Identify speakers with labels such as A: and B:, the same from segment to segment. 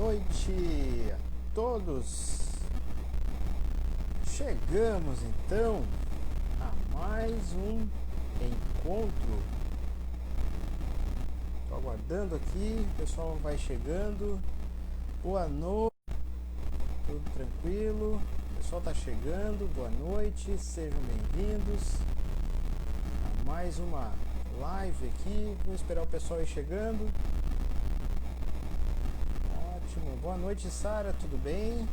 A: noite a todos. Chegamos então a mais um encontro. Estou aguardando aqui, o pessoal vai chegando. Boa noite, tudo tranquilo? O pessoal está chegando, boa noite, sejam bem-vindos a mais uma live aqui. Vou esperar o pessoal ir chegando. Ótimo, boa noite, Sara, tudo bem?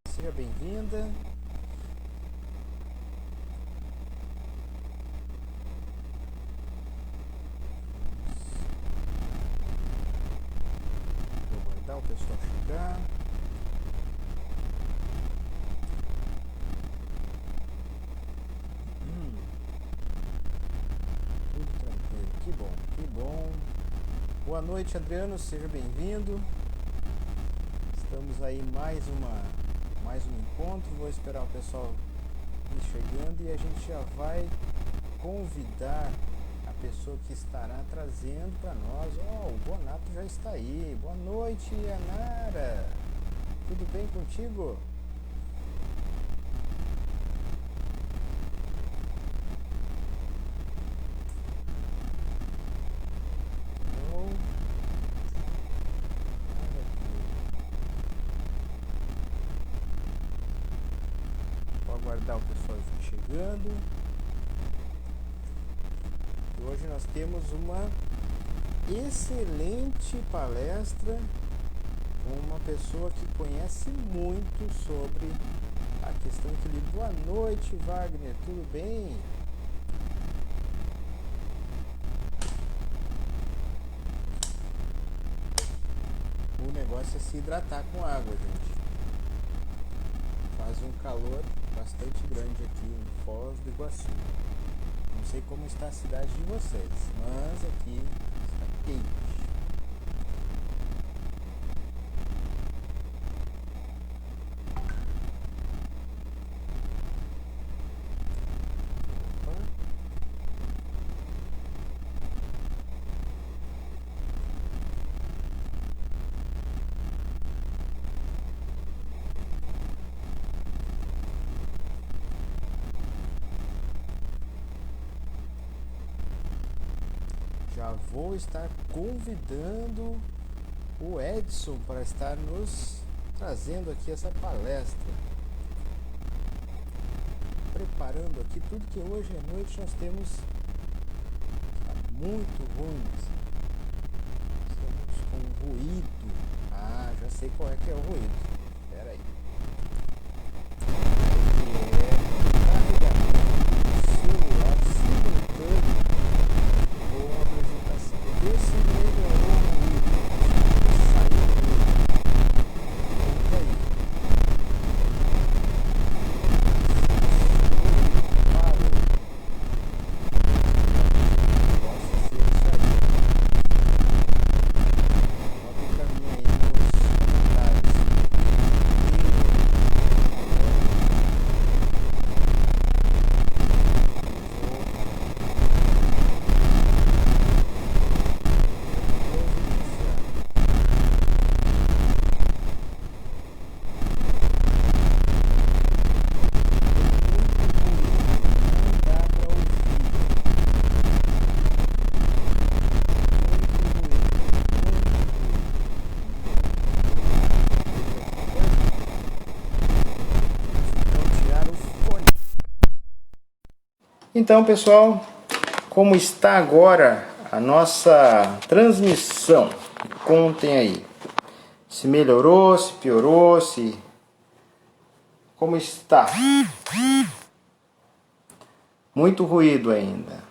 A: Seja bem-vinda. Vou aguardar o pessoal chegar. Tudo tranquilo, que bom, que bom. Boa noite, Adriano, seja bem-vindo. Estamos aí mais um encontro. Vou esperar o pessoal ir chegando e a gente já vai convidar a pessoa que estará trazendo para nós. O Bonato já está aí. Boa noite, Anara. Tudo bem contigo? Aguardar o pessoal chegando. E hoje nós temos uma excelente palestra com uma pessoa que conhece muito sobre a questão do equilíbrio. Boa noite, Wagner, tudo bem? O negócio é se hidratar com água, gente. Faz um calor bastante grande aqui em Foz do Iguaçu. Não sei como está a cidade de vocês, mas aqui está quente. Já vou estar convidando o Edson para estar nos trazendo aqui essa palestra. Preparando aqui tudo que hoje à noite nós temos. Está muito ruim. Estamos com ruído. Já sei qual é que é o ruído. Espera aí. Carregamento do celular simultâneo. Boa apresentação. Vê se melhorou o ruído. Saiu do ruído. Conta aí. Parou. Possa ser isso aí. Bota pra mim aí nos comentários. Então, pessoal, como está agora a nossa transmissão? Contem aí. Se melhorou, se piorou, se... Como está? Muito ruído ainda.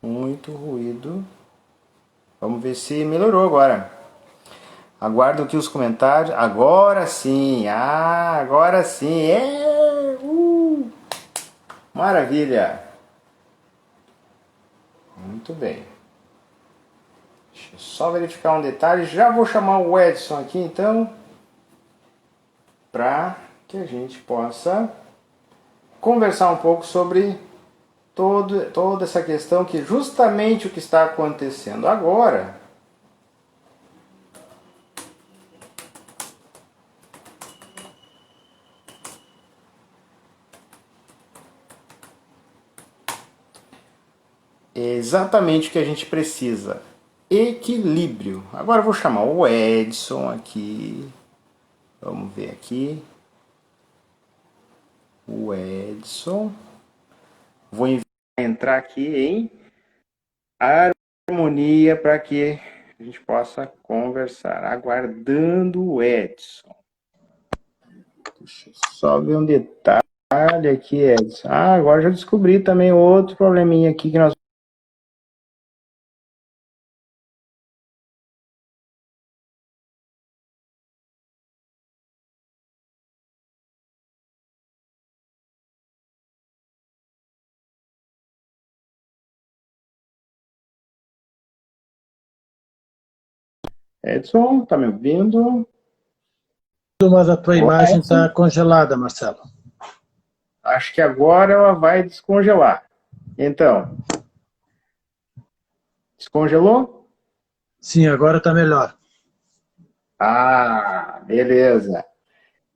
A: Muito ruído. Vamos ver se melhorou agora. Aguardo aqui os comentários. Agora sim. Agora sim. Maravilha! Muito bem. Deixa eu só verificar um detalhe. Já vou chamar o Edson aqui então, para que a gente possa conversar um pouco sobre toda essa questão, que justamente o que está acontecendo agora É exatamente o que a gente precisa. Equilíbrio. Agora eu vou chamar o Edson aqui. Vamos ver aqui. O Edson. Vou entrar aqui em harmonia para que a gente possa conversar. Aguardando o Edson. Deixa eu só ver um detalhe aqui, Edson. Ah, agora já descobri também outro probleminha aqui que nós. Edson, tá me ouvindo?
B: Mas a tua
A: Ô,
B: imagem está
A: Edson.
B: congelada, Marcelo.
A: Acho que agora ela vai descongelar. Então, descongelou?
B: Sim, agora está melhor.
A: Ah, beleza.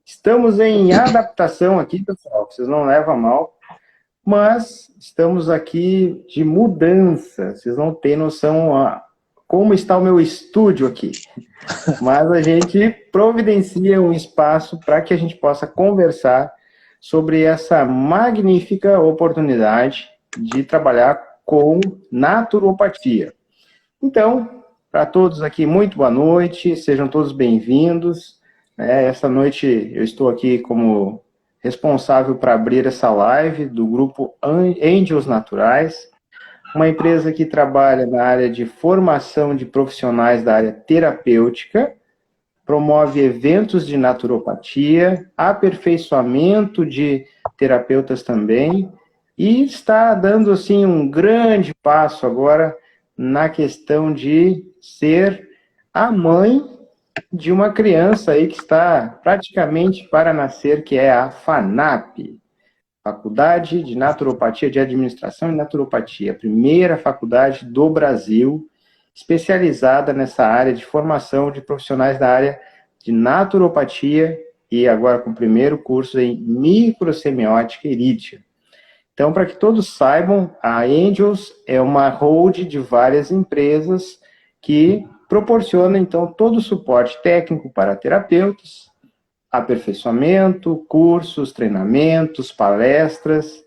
A: Estamos em adaptação aqui, pessoal. Vocês não levam a mal, mas estamos aqui de mudança. Vocês não têm noção como está o meu estúdio aqui. Mas a gente providencia um espaço para que a gente possa conversar sobre essa magnífica oportunidade de trabalhar com naturopatia. Então, para todos aqui, muito boa noite, sejam todos bem-vindos. Essa noite eu estou aqui como responsável para abrir essa live do grupo Angels Naturais, uma empresa que trabalha na área de formação de profissionais da área terapêutica, promove eventos de naturopatia, aperfeiçoamento de terapeutas também, e está dando assim um grande passo agora na questão de ser a mãe de uma criança aí que está praticamente para nascer, que é a FANAP, Faculdade de Naturopatia de Administração e Naturopatia, a primeira faculdade do Brasil especializada nessa área de formação de profissionais da área de naturopatia e agora com o primeiro curso em microsemiótica irídia. Então, para que todos saibam, a Angels é uma hold de várias empresas que proporciona, então, todo o suporte técnico para terapeutas, aperfeiçoamento, cursos, treinamentos, palestras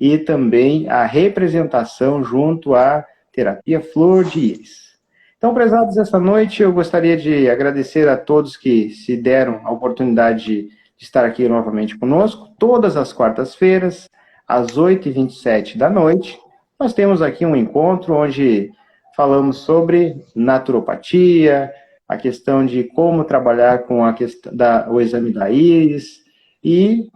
A: e também a representação junto à terapia Flor de Íris. Então, prezados, essa noite eu gostaria de agradecer a todos que se deram a oportunidade de estar aqui novamente conosco, todas as quartas-feiras, às 8h27 da noite. Nós temos aqui um encontro onde falamos sobre naturopatia, a questão de como trabalhar com a questão o exame da íris e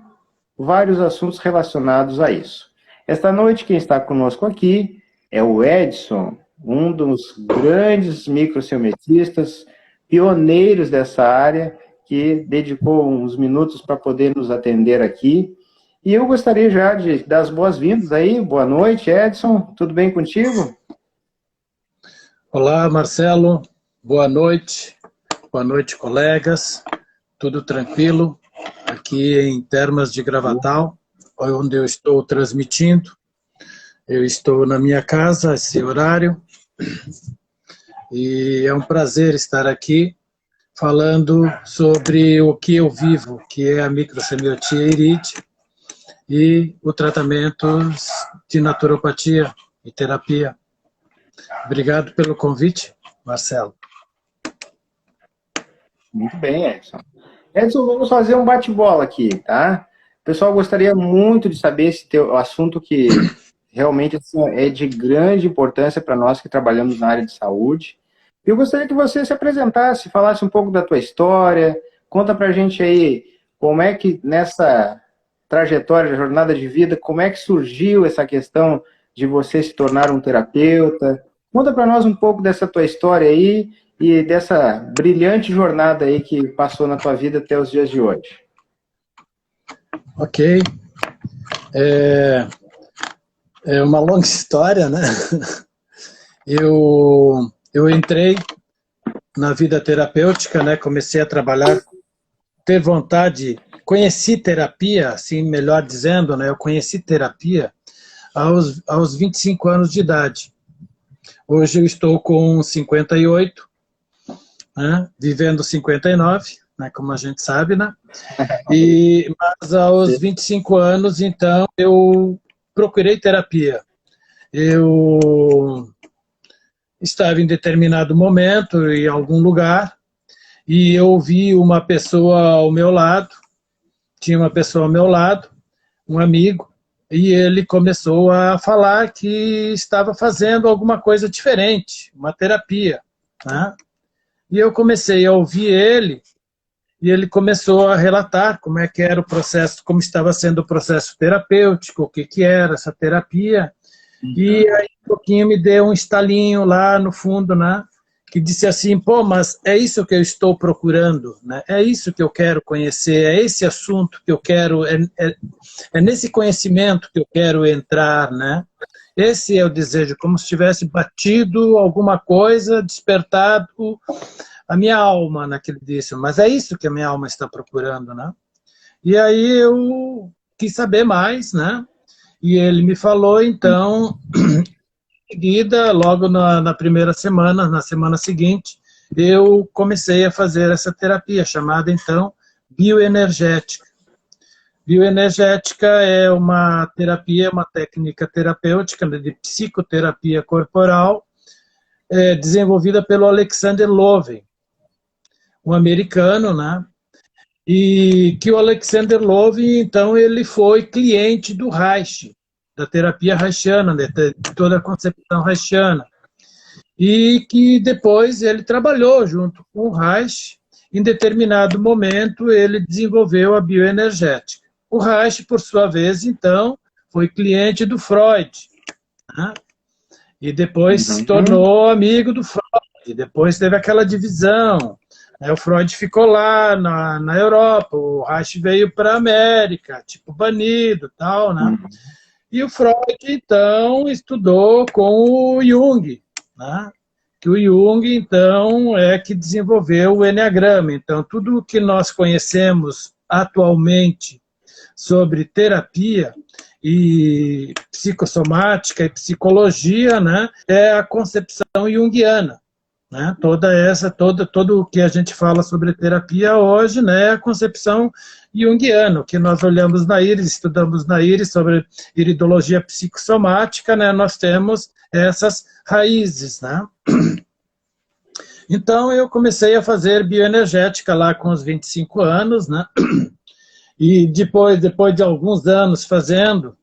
A: vários assuntos relacionados a isso. Esta noite, quem está conosco aqui é o Edson, um dos grandes microciometristas, pioneiros dessa área, que dedicou uns minutos para poder nos atender aqui. E eu gostaria já de dar as boas-vindas aí. Boa noite, Edson. Tudo bem contigo?
B: Olá, Marcelo. Boa noite. Boa noite, colegas. Tudo tranquilo? Aqui em Termas de Gravatal, onde eu estou transmitindo. Eu estou na minha casa, esse horário. E é um prazer estar aqui falando sobre o que eu vivo, que é a microsemiotia irídea e o tratamento de naturopatia e terapia. Obrigado pelo convite, Marcelo.
A: Muito bem, Edson. Edson, vamos fazer um bate-bola aqui, tá? O pessoal gostaria muito de saber esse teu assunto que realmente assim, é de grande importância para nós que trabalhamos na área de saúde. Eu gostaria que você se apresentasse, falasse um pouco da tua história, conta pra gente aí como é que nessa trajetória, jornada de vida, como é que surgiu essa questão de você se tornar um terapeuta. Conta para nós um pouco dessa tua história aí e dessa brilhante jornada aí que passou na tua vida até os dias de hoje.
B: Ok. É uma longa história, né? Eu entrei na vida terapêutica, né? Comecei a trabalhar, ter vontade, conheci terapia, assim, melhor dizendo, né? Eu conheci terapia aos 25 anos de idade. Hoje eu estou com 58, né? Vivendo 59, né? Como a gente sabe, né? Mas aos 25 anos, então, eu procurei terapia. Eu estava em determinado momento, em algum lugar, e eu vi uma pessoa ao meu lado, tinha uma pessoa ao meu lado, um amigo, e ele começou a falar que estava fazendo alguma coisa diferente, uma terapia, né? E eu comecei a ouvir ele, e ele começou a relatar como é que era o processo, como estava sendo o processo terapêutico, o que que era essa terapia, e aí um pouquinho me deu um estalinho lá no fundo, né? Que disse assim, pô, mas é isso que eu estou procurando, né? É isso que eu quero conhecer, é esse assunto que eu quero, é nesse conhecimento que eu quero entrar, né? Esse é o desejo, como se tivesse batido alguma coisa, despertado a minha alma naquele disse, mas é isso que a minha alma está procurando, né? E aí eu quis saber mais, né? E ele me falou, então, seguida, logo na primeira semana, na semana seguinte, eu comecei a fazer essa terapia, chamada, então, bioenergética. Bioenergética é uma terapia, uma técnica terapêutica de psicoterapia corporal, desenvolvida pelo Alexander Lowen, um americano, né? E que o Alexander Lowen, então, ele foi cliente do Reich, da terapia reichiana, de toda a concepção reichiana. E que depois ele trabalhou junto com o Reich, em determinado momento ele desenvolveu a bioenergética. O Reich, por sua vez, então, foi cliente do Freud, né? E depois se tornou amigo do Freud, depois teve aquela divisão. O Freud ficou lá na Europa, o Reich veio para a América, tipo banido e tal, né? E o Freud, então, estudou com o Jung, né? Que o Jung, então, é que desenvolveu o Enneagrama. Então, tudo o que nós conhecemos atualmente sobre terapia e psicossomática e psicologia, né, é a concepção junguiana. Né? Todo o que a gente fala sobre terapia hoje, né, é a concepção junguiana, o que nós olhamos na íris, estudamos na íris sobre iridologia psicossomática, né, nós temos essas raízes, né? Então eu comecei a fazer bioenergética lá com os 25 anos, né? E depois de alguns anos fazendo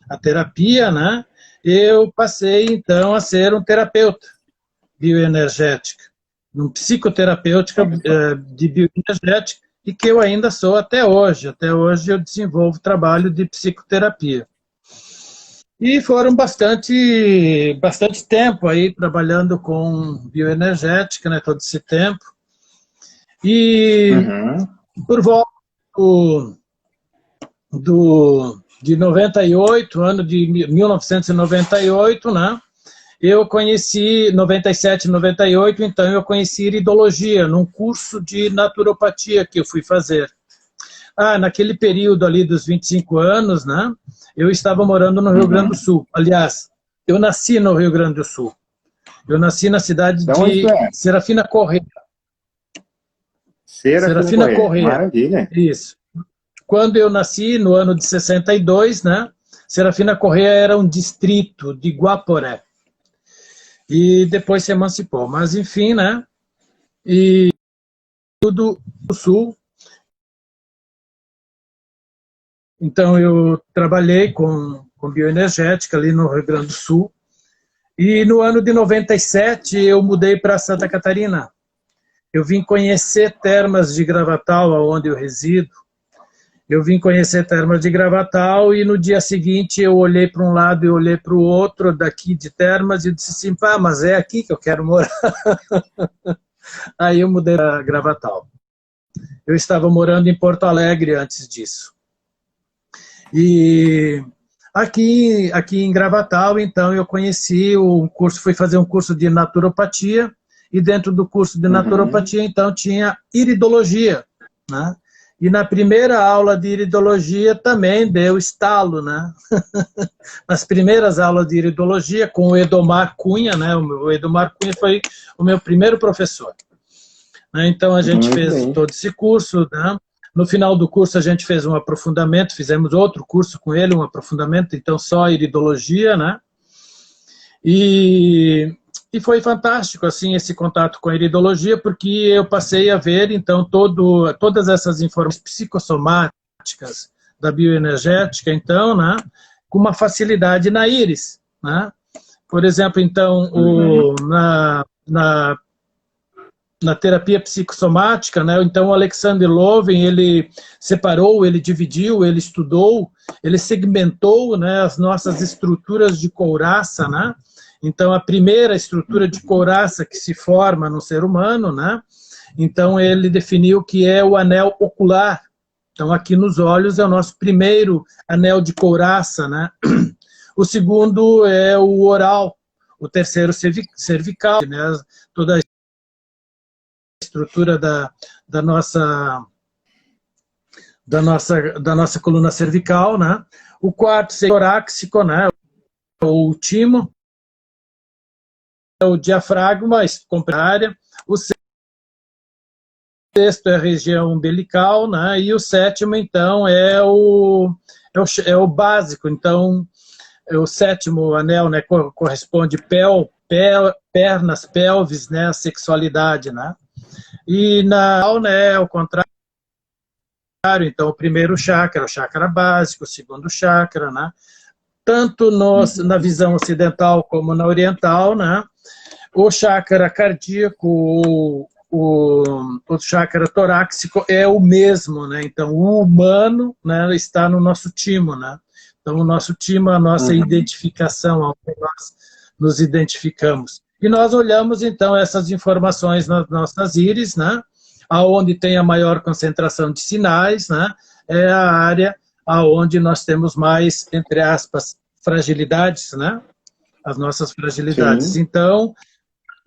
B: a terapia, né, eu passei então a ser um terapeuta bioenergética, um psicoterapêutica de bioenergética, e que eu ainda sou até hoje. Até hoje eu desenvolvo trabalho de psicoterapia. E foram bastante tempo aí trabalhando com bioenergética, né, todo esse tempo. E por volta de 98, ano de 1998, né, eu conheci, 97, 98, então eu conheci iridologia, num curso de naturopatia que eu fui fazer. Naquele período ali dos 25 anos, né, eu estava morando no Rio Grande do Sul. Aliás, eu nasci no Rio Grande do Sul. Eu nasci na cidade de Serafina Corrêa. Serafina Corrêa.
C: Maravilha.
B: Isso. Quando eu nasci, no ano de 62, né, Serafina Corrêa era um distrito de Guaporé. E depois se emancipou. Mas, enfim, né? E tudo do Sul. Então, eu trabalhei com bioenergética ali no Rio Grande do Sul. E no ano de 97, eu mudei para Santa Catarina. Eu vim conhecer Termas de Gravatal, onde eu resido. Eu vim conhecer Termas de Gravatal e no dia seguinte eu olhei para um lado e olhei para o outro daqui de Termas e disse assim, pá, mas é aqui que eu quero morar. Aí eu mudei para Gravatal. Eu estava morando em Porto Alegre antes disso. E aqui em Gravatal, então, eu conheci o curso, fui fazer um curso de naturopatia, e dentro do curso de naturopatia, então, tinha iridologia, né? E na primeira aula de iridologia também deu estalo, né? Nas primeiras aulas de iridologia, com o Edomar Cunha, né? O Edomar Cunha foi o meu primeiro professor. Então a gente fez todo esse curso, né? No final do curso a gente fez um aprofundamento, fizemos outro curso com ele, um aprofundamento, então só iridologia, né? E foi fantástico, assim, esse contato com a iridologia, porque eu passei a ver, então, todas essas informações psicossomáticas da bioenergética, então, né, com uma facilidade na íris, né? Por exemplo, então, na terapia psicossomática, né, então o Alexander Loven, ele separou, ele dividiu, ele estudou, ele segmentou, né, as nossas estruturas de couraça, né? Então, a primeira estrutura de couraça que se forma no ser humano, né? Então, ele definiu que é o anel ocular. Então, aqui nos olhos é o nosso primeiro anel de couraça, né? O segundo é o oral, o terceiro cervical, né? Toda a estrutura da nossa coluna cervical, né? O quarto é o torácico, né? O timo, o diafragma, complementar, o sexto é a região umbilical, né? E o sétimo, então, é o básico. Então, o sétimo anel, né, corresponde pernas, pelvis, né, sexualidade, né? E né, é o contrário, então, o primeiro chakra, o chakra básico, o segundo chakra, né? Tanto na visão ocidental como na oriental, né? O chakra cardíaco, o chakra torácico é o mesmo, né? Então, o humano, né, está no nosso timo, né? Então, o nosso timo é a nossa identificação, onde nós nos identificamos. E nós olhamos, então, essas informações nas nossas íris, né? Aonde tem a maior concentração de sinais, né? É a área aonde nós temos mais, entre aspas, fragilidades, né? As nossas fragilidades.
A: Sim.
B: Então,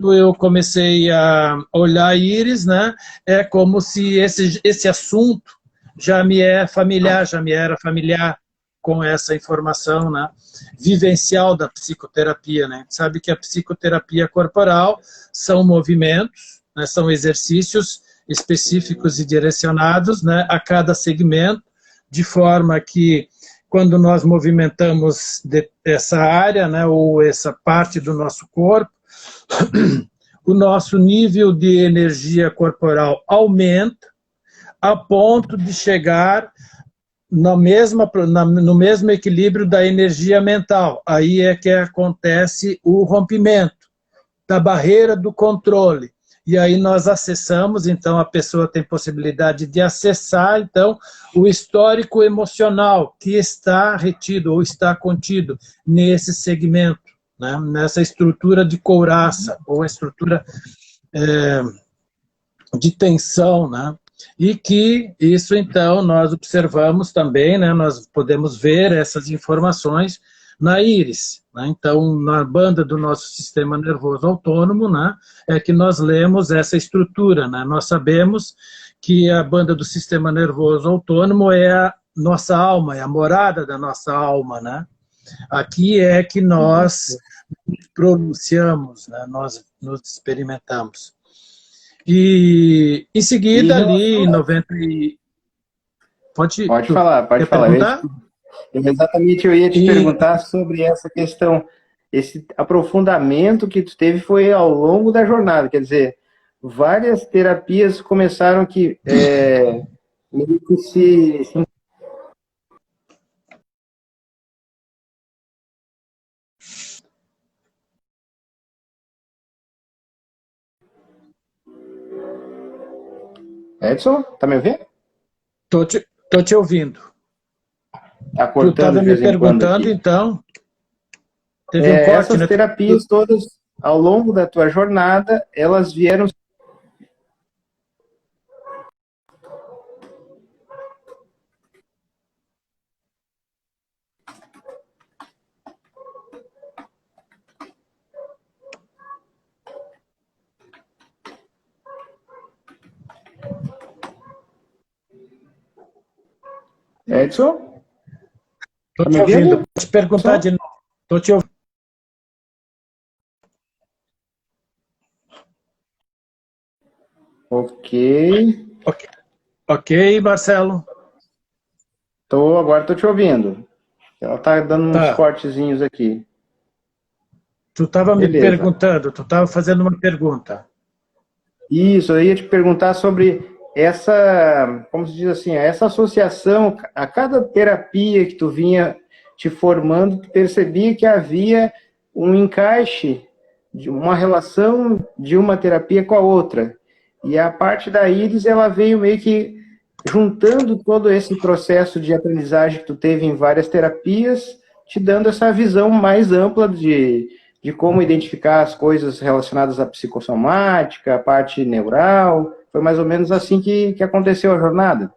B: eu comecei a olhar a íris, né? É como se esse assunto já me era familiar com essa informação, né? Vivencial da psicoterapia, né? Sabe que a psicoterapia corporal são movimentos, né? São exercícios específicos e direcionados, né? A cada segmento, de forma que quando nós movimentamos essa área, né? Ou essa parte do nosso corpo, o nosso nível de energia corporal aumenta a ponto de chegar no mesmo equilíbrio da energia mental. Aí é que acontece o rompimento da barreira do controle. E aí nós acessamos, então a pessoa tem possibilidade de acessar, então, o histórico emocional que está retido ou está contido nesse segmento, né? Nessa estrutura de couraça, ou estrutura de tensão, né? E que isso, então, nós observamos também, né? Nós podemos ver essas informações na íris, né? Então, na banda do nosso sistema nervoso autônomo, né? É que nós lemos essa estrutura, né? Nós sabemos que a banda do sistema nervoso autônomo é a nossa alma, é a morada da nossa alma, né? Aqui é que nós pronunciamos, né? Nós nos experimentamos. E em seguida, ali em 90 e...
A: Pode
B: Tu
A: falar, pode
B: quer
A: falar.
B: perguntar?
A: Exatamente, eu ia te perguntar sobre essa questão. Esse aprofundamento que tu teve foi ao longo da jornada, quer dizer, várias terapias começaram que meio que se... Edson, tá me ouvindo?
B: Tô te ouvindo.
A: Tá
B: Tu
A: cortando
B: estava
A: de
B: me
A: vez em quando
B: perguntando,
A: aqui.
B: então, teve um corte,
A: Essas
B: né?
A: terapias todas, ao longo da tua jornada, elas vieram... Edson?
B: Estou
A: Tá
B: te
A: me
B: ouvindo.
A: ouvindo?
B: Vou te perguntar de novo. Estou te ouvindo.
A: Ok.
B: Ok, ok, Marcelo.
A: Agora tô te ouvindo. Ela tá dando uns
B: Tá.
A: cortezinhos aqui.
B: Tu estava me
A: Beleza.
B: perguntando, tu estava fazendo uma pergunta.
A: Isso, eu ia te perguntar sobre essa, como se diz assim, essa associação, a cada terapia que tu vinha te formando, tu percebia que havia um encaixe de uma relação de uma terapia com a outra. E a parte da Iris, ela veio meio que juntando todo esse processo de aprendizagem que tu teve em várias terapias, te dando essa visão mais ampla de como identificar as coisas relacionadas à psicossomática, a parte neural. Foi mais ou menos assim que aconteceu a jornada.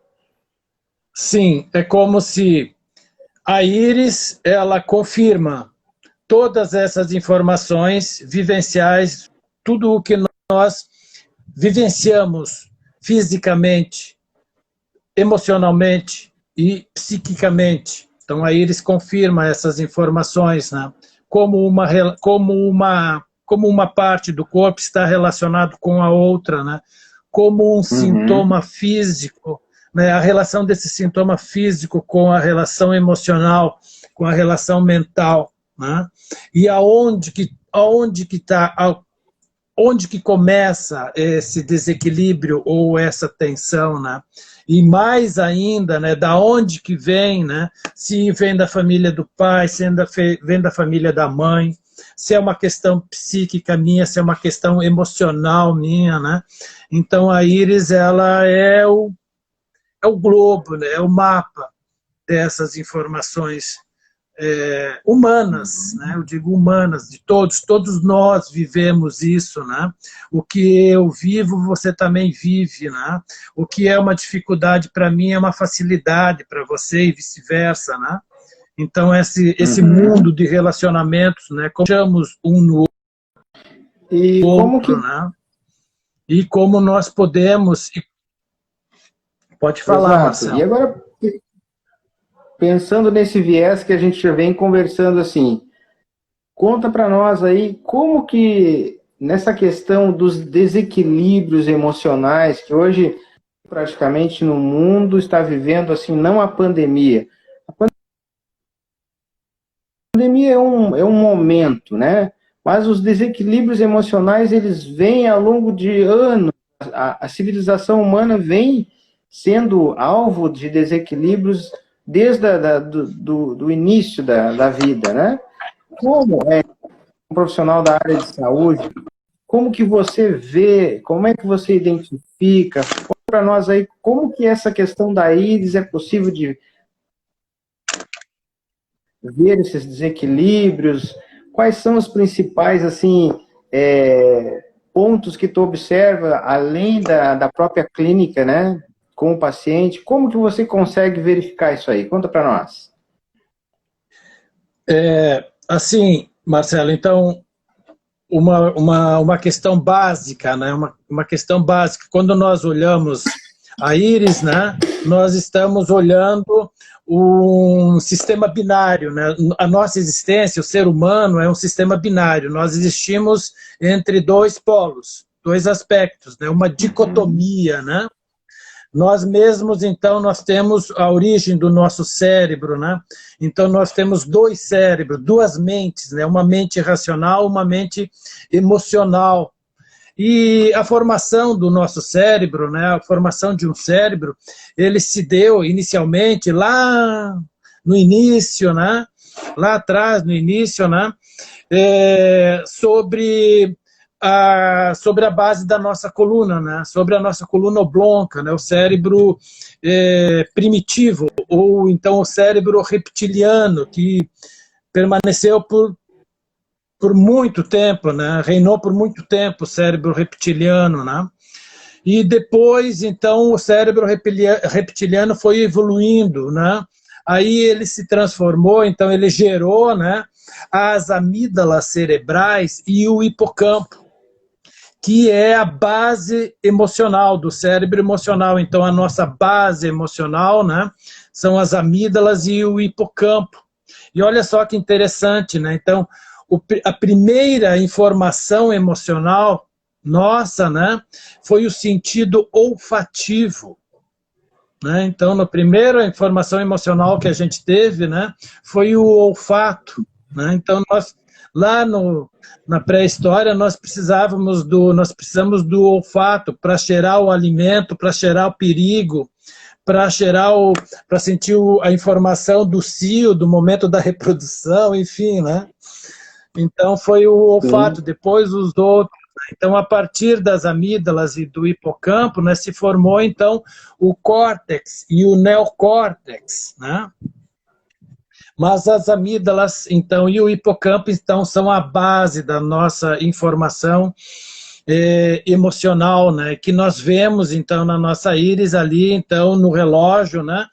B: Sim, é como se a Iris, ela confirma todas essas informações vivenciais, tudo o que nós vivenciamos fisicamente, emocionalmente e psiquicamente. Então a Iris confirma essas informações, né? Como uma parte do corpo está relacionado com a outra, né? Como um
A: Uhum,
B: sintoma físico, né? A relação desse sintoma físico com a relação emocional, com a relação mental, né? E aonde que está, onde que começa esse desequilíbrio ou essa tensão, né? E mais ainda, né, da onde que vem, né? Se vem da família do pai, se vem da família da mãe, se é uma questão psíquica minha, se é uma questão emocional minha, né? Então a Iris, ela é o globo, né? É o mapa dessas informações humanas, né? Eu digo humanas, de todos nós vivemos isso, né? O que eu vivo, você também vive, né? O que é uma dificuldade para mim é uma facilidade para você e vice-versa, né? Então esse mundo
A: uhum.
B: de relacionamentos, né? Como chamamos um no
A: E como que...
B: outro, né? E como nós podemos, pode falar,
A: Exato. E
B: Marcelo.
A: agora, pensando nesse viés que a gente já vem conversando assim, conta para nós aí como que nessa questão dos desequilíbrios emocionais que hoje praticamente no mundo está vivendo assim, não a pandemia. A pandemia é um momento, né? Mas os desequilíbrios emocionais eles vêm ao longo de anos. A civilização humana vem sendo alvo de desequilíbrios desde do início da vida, né? Como é um profissional da área de saúde, como que você vê, como é que você identifica? Conta para nós aí como que essa questão da íris é possível de ver esses desequilíbrios? Quais são os principais assim pontos que tu observa além da própria clínica, né? Com o paciente, como que você consegue verificar isso aí? Conta para nós.
B: Assim, Marcelo, então uma questão básica, né? Uma questão básica. Quando nós olhamos a íris, né? Nós estamos olhando um sistema binário, né? A nossa existência, o ser humano, é um sistema binário. Nós existimos entre dois polos, dois aspectos, né? Uma dicotomia, né? Nós mesmos, então, nós temos a origem do nosso cérebro, né? Então, nós temos dois cérebros, duas mentes, né? Uma mente racional, uma mente emocional. E a formação do nosso cérebro, né? A formação de um cérebro, ele se deu inicialmente lá no início, né? Lá atrás, no início, né? Sobre a base da nossa coluna, né? Sobre a nossa coluna oblonga, né? O cérebro primitivo, ou então o cérebro reptiliano, que permaneceu por muito tempo, né? Reinou por muito tempo o cérebro reptiliano, né? E depois, então, o cérebro reptiliano foi evoluindo, né? Aí ele se transformou, então ele gerou, né, as amígdalas cerebrais e o hipocampo, que é a base emocional do cérebro emocional. Então, a nossa base emocional, né, são as amígdalas e o hipocampo. E olha só que interessante, né? Então, a primeira informação emocional nossa, né, foi o sentido olfativo. Né? Então, a primeira informação emocional que a gente teve, né, foi o olfato. Né? Então, nós, lá na pré-história, nós precisamos do olfato para cheirar o alimento, para cheirar o perigo, para sentir a informação do cio, do momento da reprodução, enfim, né? Então, foi o olfato, depois os outros. Então, a partir das amígdalas e do hipocampo, né, se formou, então, o córtex e o neocórtex, né? Mas as amígdalas, então, e o hipocampo, então, são a base da nossa informação emocional, né? Que nós vemos, então, na nossa íris ali, então, no relógio, né?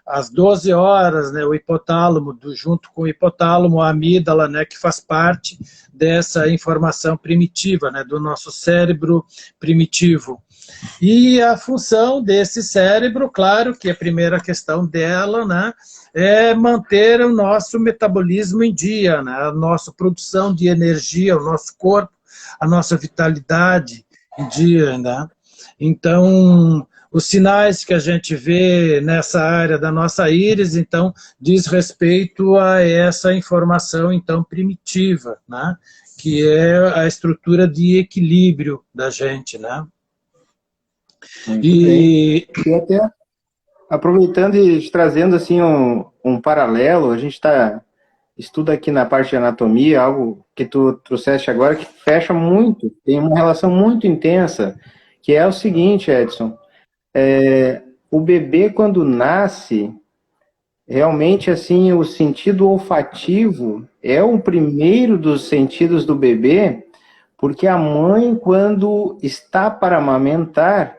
B: Às 12 horas, né, o hipotálamo, junto com o hipotálamo, a amígdala, né, que faz parte dessa informação primitiva, né, do nosso cérebro primitivo. E a função desse cérebro, claro, que a primeira questão dela, né, é manter o nosso metabolismo em dia, né, a nossa produção de energia, o nosso corpo, a nossa vitalidade em dia, né? Então, os sinais que a gente vê nessa área da nossa íris, então, diz respeito a essa informação, então, primitiva, né? Que é a estrutura de equilíbrio da gente, né?
C: Muito bem. E até, aproveitando e trazendo, assim, um paralelo, a gente estuda aqui na parte de anatomia, algo que tu trouxeste agora, que fecha muito, tem uma relação muito intensa, que é o seguinte, Edson, o bebê quando nasce, realmente assim, o sentido olfativo é o primeiro dos sentidos do bebê, porque a mãe, quando está para amamentar,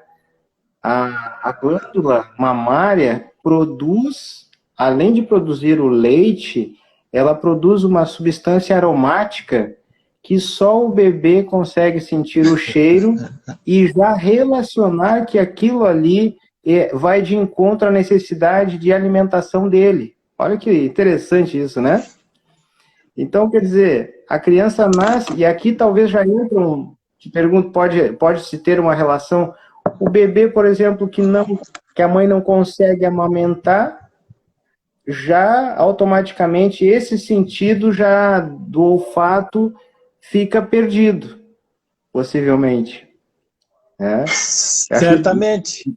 C: a glândula mamária produz, além de produzir o leite, ela produz uma substância aromática que só o bebê consegue sentir o cheiro e já relacionar que aquilo ali vai de encontro à necessidade de alimentação dele. Olha que interessante isso, né? Então, quer dizer, a criança nasce, e aqui talvez já entra te pergunto, pode-se ter uma relação, o bebê, por exemplo, que a mãe não consegue amamentar, já automaticamente esse sentido já do olfato fica perdido, possivelmente.
B: Certamente.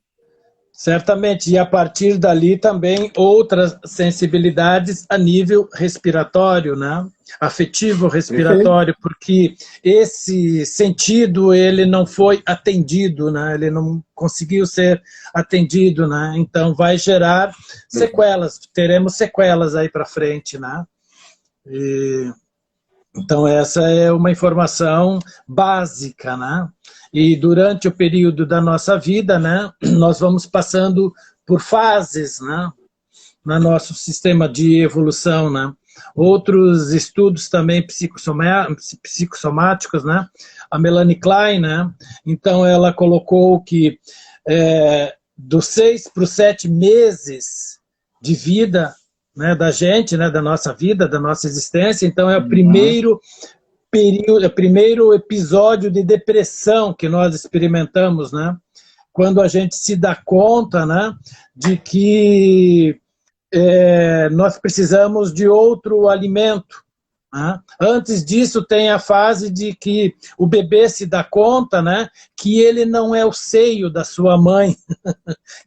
B: Certamente, e a partir dali também outras sensibilidades a nível respiratório, né? Afetivo respiratório, porque esse sentido ele não foi atendido, né? Ele não conseguiu ser atendido, né? Então vai gerar sequelas, teremos sequelas aí para frente, né? Então essa é uma informação básica, né? E durante o período da nossa vida, né, nós vamos passando por fases, né, no nosso sistema de evolução, né. Outros estudos também psicossomáticos, né, a Melanie Klein, né, então ela colocou que dos 6 para os 7 meses de vida, né, da gente, né, da nossa vida, da nossa existência, então é o primeiro episódio de depressão que nós experimentamos, né? Quando a gente se dá conta, né, de que nós precisamos de outro alimento. Né? Antes disso tem a fase de que o bebê se dá conta, né, que ele não é o seio da sua mãe,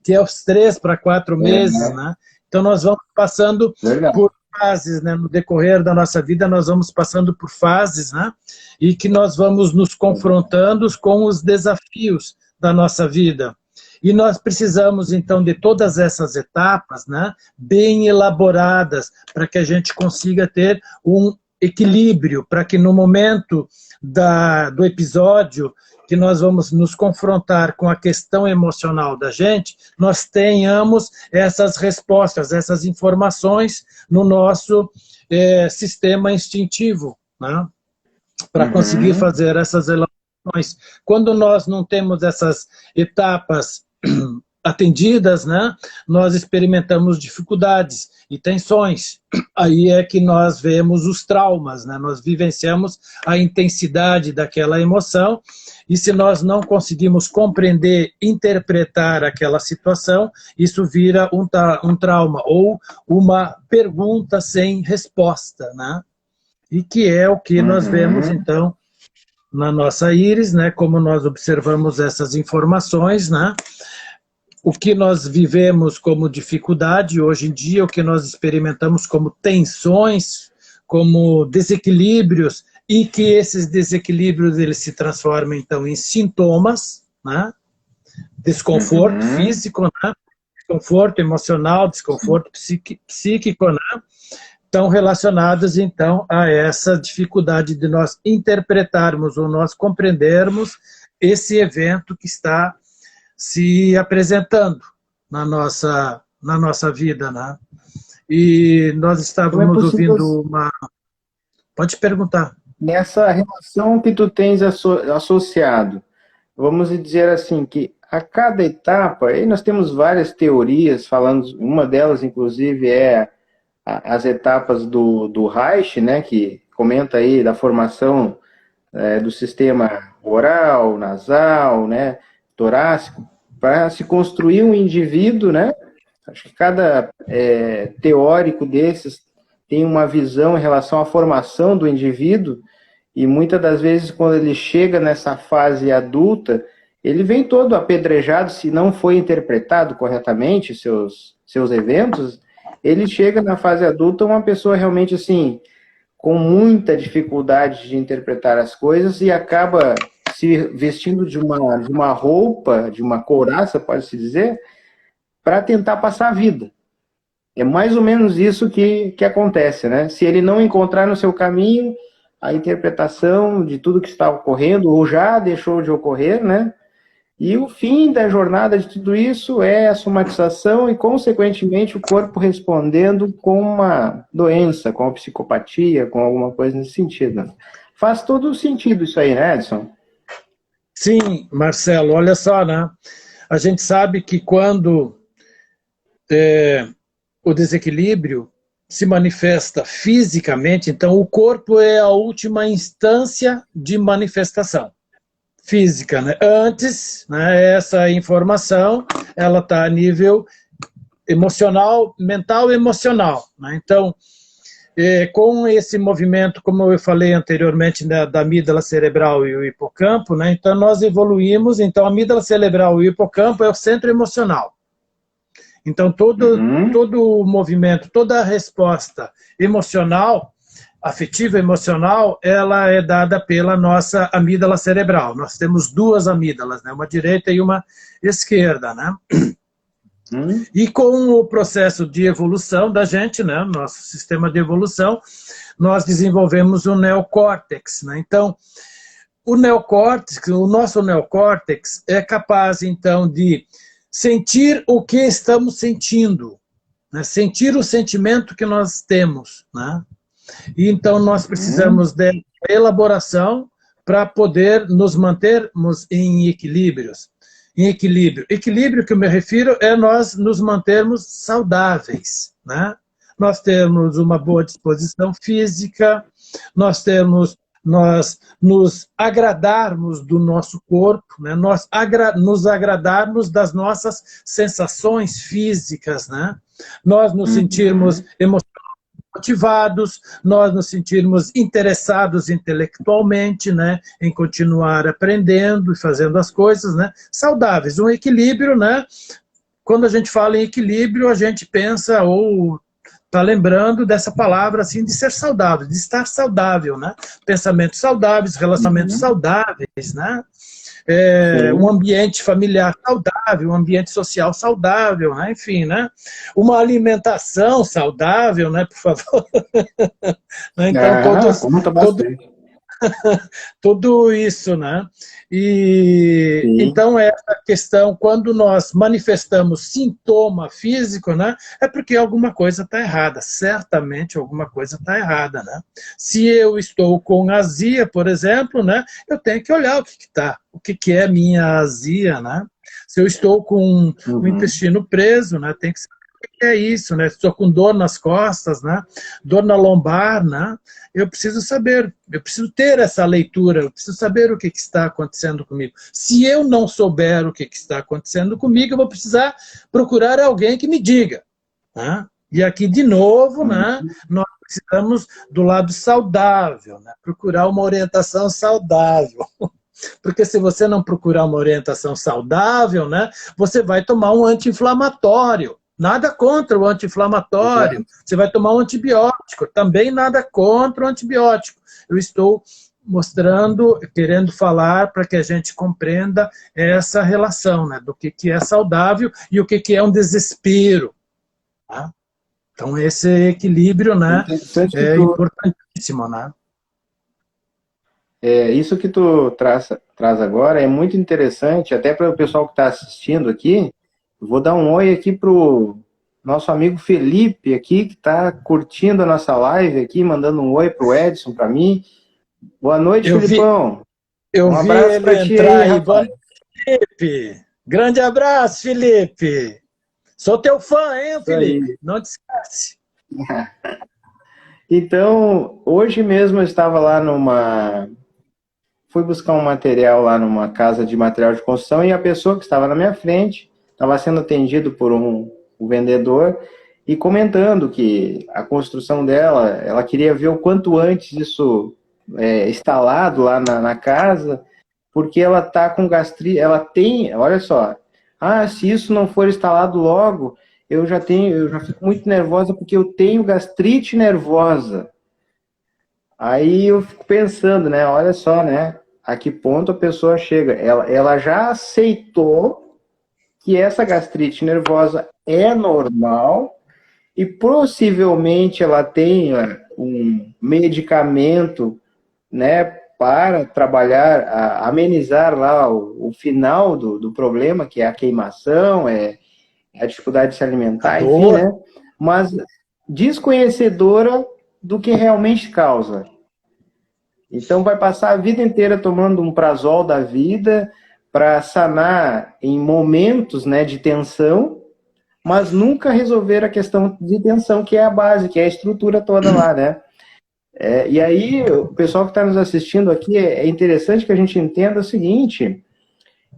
B: que é os 3 para 4 meses, né? Então nós vamos passando por fases, né? No decorrer da nossa vida nós vamos passando por fases, né? E que nós vamos nos confrontando com os desafios da nossa vida. E nós precisamos então de todas essas etapas, né? Bem elaboradas, para que a gente consiga ter um equilíbrio, para que no momento do episódio que nós vamos nos confrontar com a questão emocional da gente, nós tenhamos essas respostas, essas informações no nosso sistema instintivo, né? Para conseguir fazer essas elaborações. Quando nós não temos essas etapas atendidas, né, nós experimentamos dificuldades e tensões. Aí é que nós vemos os traumas, né, nós vivenciamos a intensidade daquela emoção, e se nós não conseguimos compreender, interpretar aquela situação, isso vira um trauma, ou uma pergunta sem resposta, né? E que é o que nós vemos, então, na nossa íris, né? Como nós observamos essas informações, né? O que nós vivemos como dificuldade hoje em dia, o que nós experimentamos como tensões, como desequilíbrios, e que esses desequilíbrios eles se transformam, então, em sintomas, né? Desconforto físico, né? Desconforto emocional, desconforto psíquico, né? Estão relacionados, então, a essa dificuldade de nós interpretarmos ou nós compreendermos esse evento que está se apresentando na nossa vida, né? E nós estávamos ouvindo uma... Pode perguntar.
C: Nessa relação que tu tens associado, vamos dizer assim, que a cada etapa, aí nós temos várias teorias falando, uma delas, inclusive, é as etapas do Reich, né, que comenta aí da formação do sistema oral, nasal, né, torácico, para se construir um indivíduo, né? Acho que cada teórico desses tem uma visão em relação à formação do indivíduo, e muitas das vezes, quando ele chega nessa fase adulta, ele vem todo apedrejado, se não foi interpretado corretamente seus eventos, ele chega na fase adulta uma pessoa realmente assim, com muita dificuldade de interpretar as coisas, e acaba se vestindo de uma roupa, de uma couraça, pode-se dizer, para tentar passar a vida. É mais ou menos isso que acontece, né? Se ele não encontrar no seu caminho a interpretação de tudo que está ocorrendo, ou já deixou de ocorrer, né? E o fim da jornada de tudo isso é a somatização e, consequentemente, o corpo respondendo com uma doença, com a psicopatia, com alguma coisa nesse sentido. Faz todo sentido isso aí, né, Edson?
B: Sim, Marcelo, olha só, né? A gente sabe que quando o desequilíbrio se manifesta fisicamente, então o corpo é a última instância de manifestação física, né? Antes, né, essa informação, ela está a nível emocional, mental e emocional, né? Então, com esse movimento, como eu falei anteriormente, né, da amígdala cerebral e o hipocampo, né, então nós evoluímos, então a amígdala cerebral e o hipocampo é o centro emocional. Então todo o movimento, toda a resposta emocional, afetiva emocional, ela é dada pela nossa amígdala cerebral. Nós temos duas amígdalas, né, uma direita e uma esquerda, né? E com o processo de evolução da gente, né, nosso sistema de evolução, nós desenvolvemos o neocórtex, né? Então, o nosso neocórtex é capaz, então, de sentir o que estamos sentindo, né? Sentir o sentimento que nós temos, né? E então nós precisamos de elaboração para poder nos mantermos em equilíbrios. Em equilíbrio. Equilíbrio que eu me refiro é nós nos mantermos saudáveis, né? Nós termos uma boa disposição física, nós nos agradarmos do nosso corpo, né? Nós nos agradarmos das nossas sensações físicas, né? Nós nos sentirmos emocionalmente motivados, nós nos sentirmos interessados intelectualmente, né, em continuar aprendendo e fazendo as coisas, né, saudáveis, um equilíbrio, né? Quando a gente fala em equilíbrio, a gente pensa ou está lembrando dessa palavra assim de ser saudável, de estar saudável, né? Pensamentos saudáveis, relacionamentos saudáveis, né? Um ambiente familiar saudável, um ambiente social saudável, né? Enfim, né? Uma alimentação saudável, né? Por favor. Então, tudo isso, né? E então essa questão, quando nós manifestamos sintoma físico, né? É porque alguma coisa está errada, certamente alguma coisa está errada, né? Se eu estou com azia, por exemplo, né? Eu tenho que olhar o que é minha azia, né? Se eu estou com o intestino preso, né, tem que saber o que é isso, né? Estou com dor nas costas, né? Dor na lombar, né? Eu preciso saber, eu preciso ter essa leitura, eu preciso saber o que está acontecendo comigo. Se eu não souber o que está acontecendo comigo, eu vou precisar procurar alguém que me diga, né? E aqui, de novo, né, nós precisamos do lado saudável, né? Procurar uma orientação saudável. Porque se você não procurar uma orientação saudável, né, você vai tomar um anti-inflamatório. Nada contra o anti-inflamatório. Você vai tomar um antibiótico. Também nada contra o antibiótico. Eu estou mostrando, querendo falar para que a gente compreenda essa relação, né, do que é saudável e o que é um desespero. Tá? Então, esse equilíbrio, né, é importantíssimo, né?
C: Isso que tu traz agora é muito interessante, até para o pessoal que está assistindo aqui. Vou dar um oi aqui pro nosso amigo Felipe aqui, que está curtindo a nossa live aqui, mandando um oi pro Edson, para mim. Boa noite, Felipão.
B: Um abraço para ti aí, Boa noite, Felipe. Grande abraço, Felipe. Sou teu fã, hein, Felipe? Não te esquece.
C: Então, hoje mesmo eu estava lá fui buscar um material lá numa casa de material de construção e a pessoa que estava na minha frente estava sendo atendido por um vendedor e comentando que a construção dela, ela queria ver o quanto antes isso instalado lá na casa, porque ela está com gastrite, ela tem, olha só, se isso não for instalado logo, eu já fico muito nervosa porque eu tenho gastrite nervosa. Aí eu fico pensando, né, olha só, né, a que ponto a pessoa chega. Ela já aceitou que essa gastrite nervosa é normal e possivelmente ela tenha um medicamento, né, para trabalhar, amenizar lá o final do problema, que é a queimação, a dificuldade de se alimentar, enfim, né? Mas desconhecedora do que realmente causa. Então vai passar a vida inteira tomando um prazol da vida para sanar em momentos, né, de tensão, mas nunca resolver a questão de tensão, que é a base, que é a estrutura toda lá, né? E aí, o pessoal que está nos assistindo aqui, é interessante que a gente entenda o seguinte,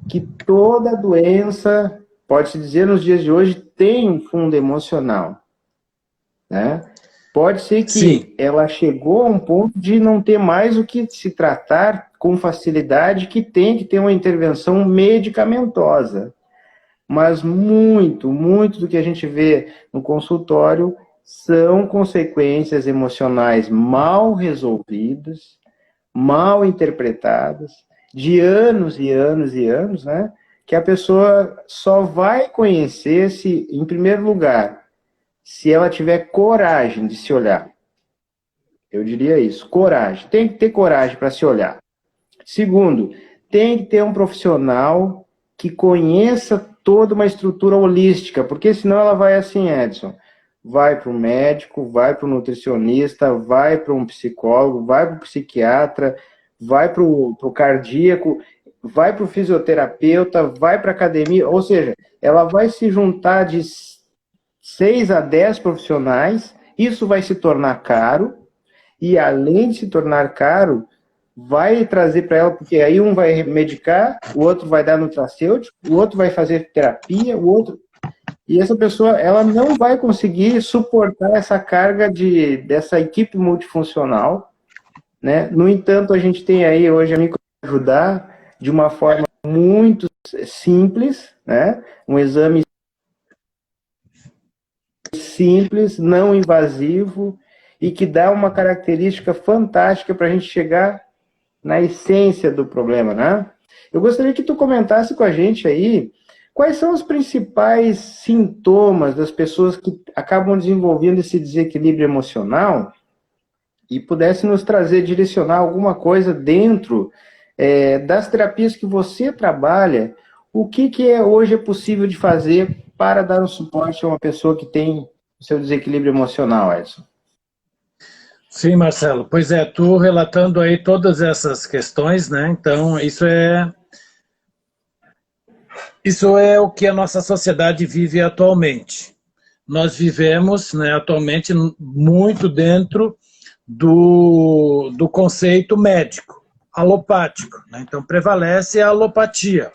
C: que toda doença, pode-se dizer nos dias de hoje, tem um fundo emocional, né? Pode ser que ela chegou a um ponto de não ter mais o que se tratar com facilidade, que tem que ter uma intervenção medicamentosa. Mas muito, muito do que a gente vê no consultório são consequências emocionais mal resolvidas, mal interpretadas, de anos e anos e anos, né? Que a pessoa só vai conhecer se, em primeiro lugar, se ela tiver coragem de se olhar. Eu diria isso, coragem. Tem que ter coragem para se olhar. Segundo, tem que ter um profissional que conheça toda uma estrutura holística, porque senão ela vai assim, Edson, vai para o médico, vai para o nutricionista, vai para um psicólogo, vai para o psiquiatra, vai para o cardíaco, vai para o fisioterapeuta, vai para a academia, ou seja, ela vai se juntar de 6 a 10 profissionais, isso vai se tornar caro, e além de se tornar caro, vai trazer para ela, porque aí um vai medicar, o outro vai dar nutracêutico, o outro vai fazer terapia, o outro... E essa pessoa, ela não vai conseguir suportar essa carga dessa equipe multifuncional, né? No entanto, a gente tem aí hoje a microajudar de uma forma muito simples, né? Um exame simples, não invasivo e que dá uma característica fantástica para a gente chegar na essência do problema, né? Eu gostaria que tu comentasse com a gente aí quais são os principais sintomas das pessoas que acabam desenvolvendo esse desequilíbrio emocional e pudesse nos trazer, direcionar alguma coisa dentro das terapias que você trabalha, o que hoje é possível de fazer para dar um suporte a uma pessoa que tem o seu desequilíbrio emocional, Edson?
B: Sim, Marcelo. Pois é, tu relatando aí todas essas questões, né? Então, isso Isso é o que a nossa sociedade vive atualmente. Nós vivemos, né, atualmente muito dentro do conceito médico, alopático, né? Então prevalece a alopatia.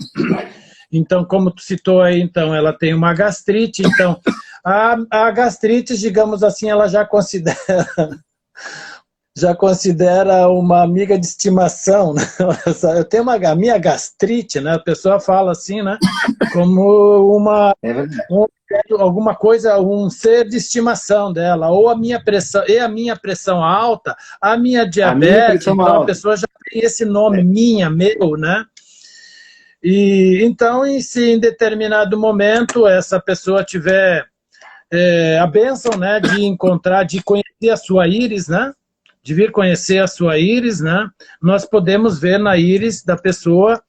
B: Então, como tu citou aí, então, ela tem uma gastrite, então a gastrite, digamos assim, ela já considera uma amiga de estimação, né? Eu tenho a minha gastrite, né? A pessoa fala assim, né? Como alguma coisa, um ser de estimação dela, ou a minha pressão alta, a minha diabetes, então alta. A pessoa já tem esse nome, meu, né? E então, se em determinado momento essa pessoa tiver a bênção, né, de encontrar, de conhecer a sua íris, né? De vir conhecer a sua íris, né? Nós podemos ver na íris da pessoa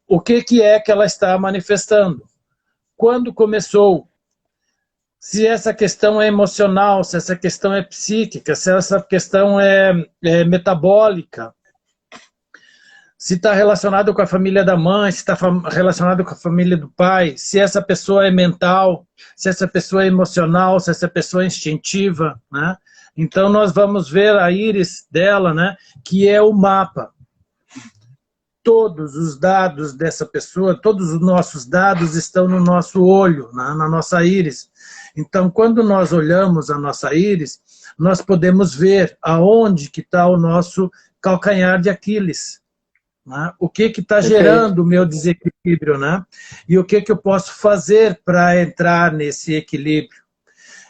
B: o que é que ela está manifestando. Quando começou, se essa questão é emocional, se essa questão é psíquica, se essa questão é metabólica, se está relacionado com a família da mãe, se está relacionado com a família do pai, se essa pessoa é mental, se essa pessoa é emocional, se essa pessoa é instintiva, né? Então nós vamos ver a íris dela, né, que é o mapa. Todos os dados dessa pessoa, todos os nossos dados estão no nosso olho, na nossa íris. Então, quando nós olhamos a nossa íris, nós podemos ver aonde que está o nosso calcanhar de Aquiles. Né? O que está gerando o meu desequilíbrio, né? E o que eu posso fazer para entrar nesse equilíbrio.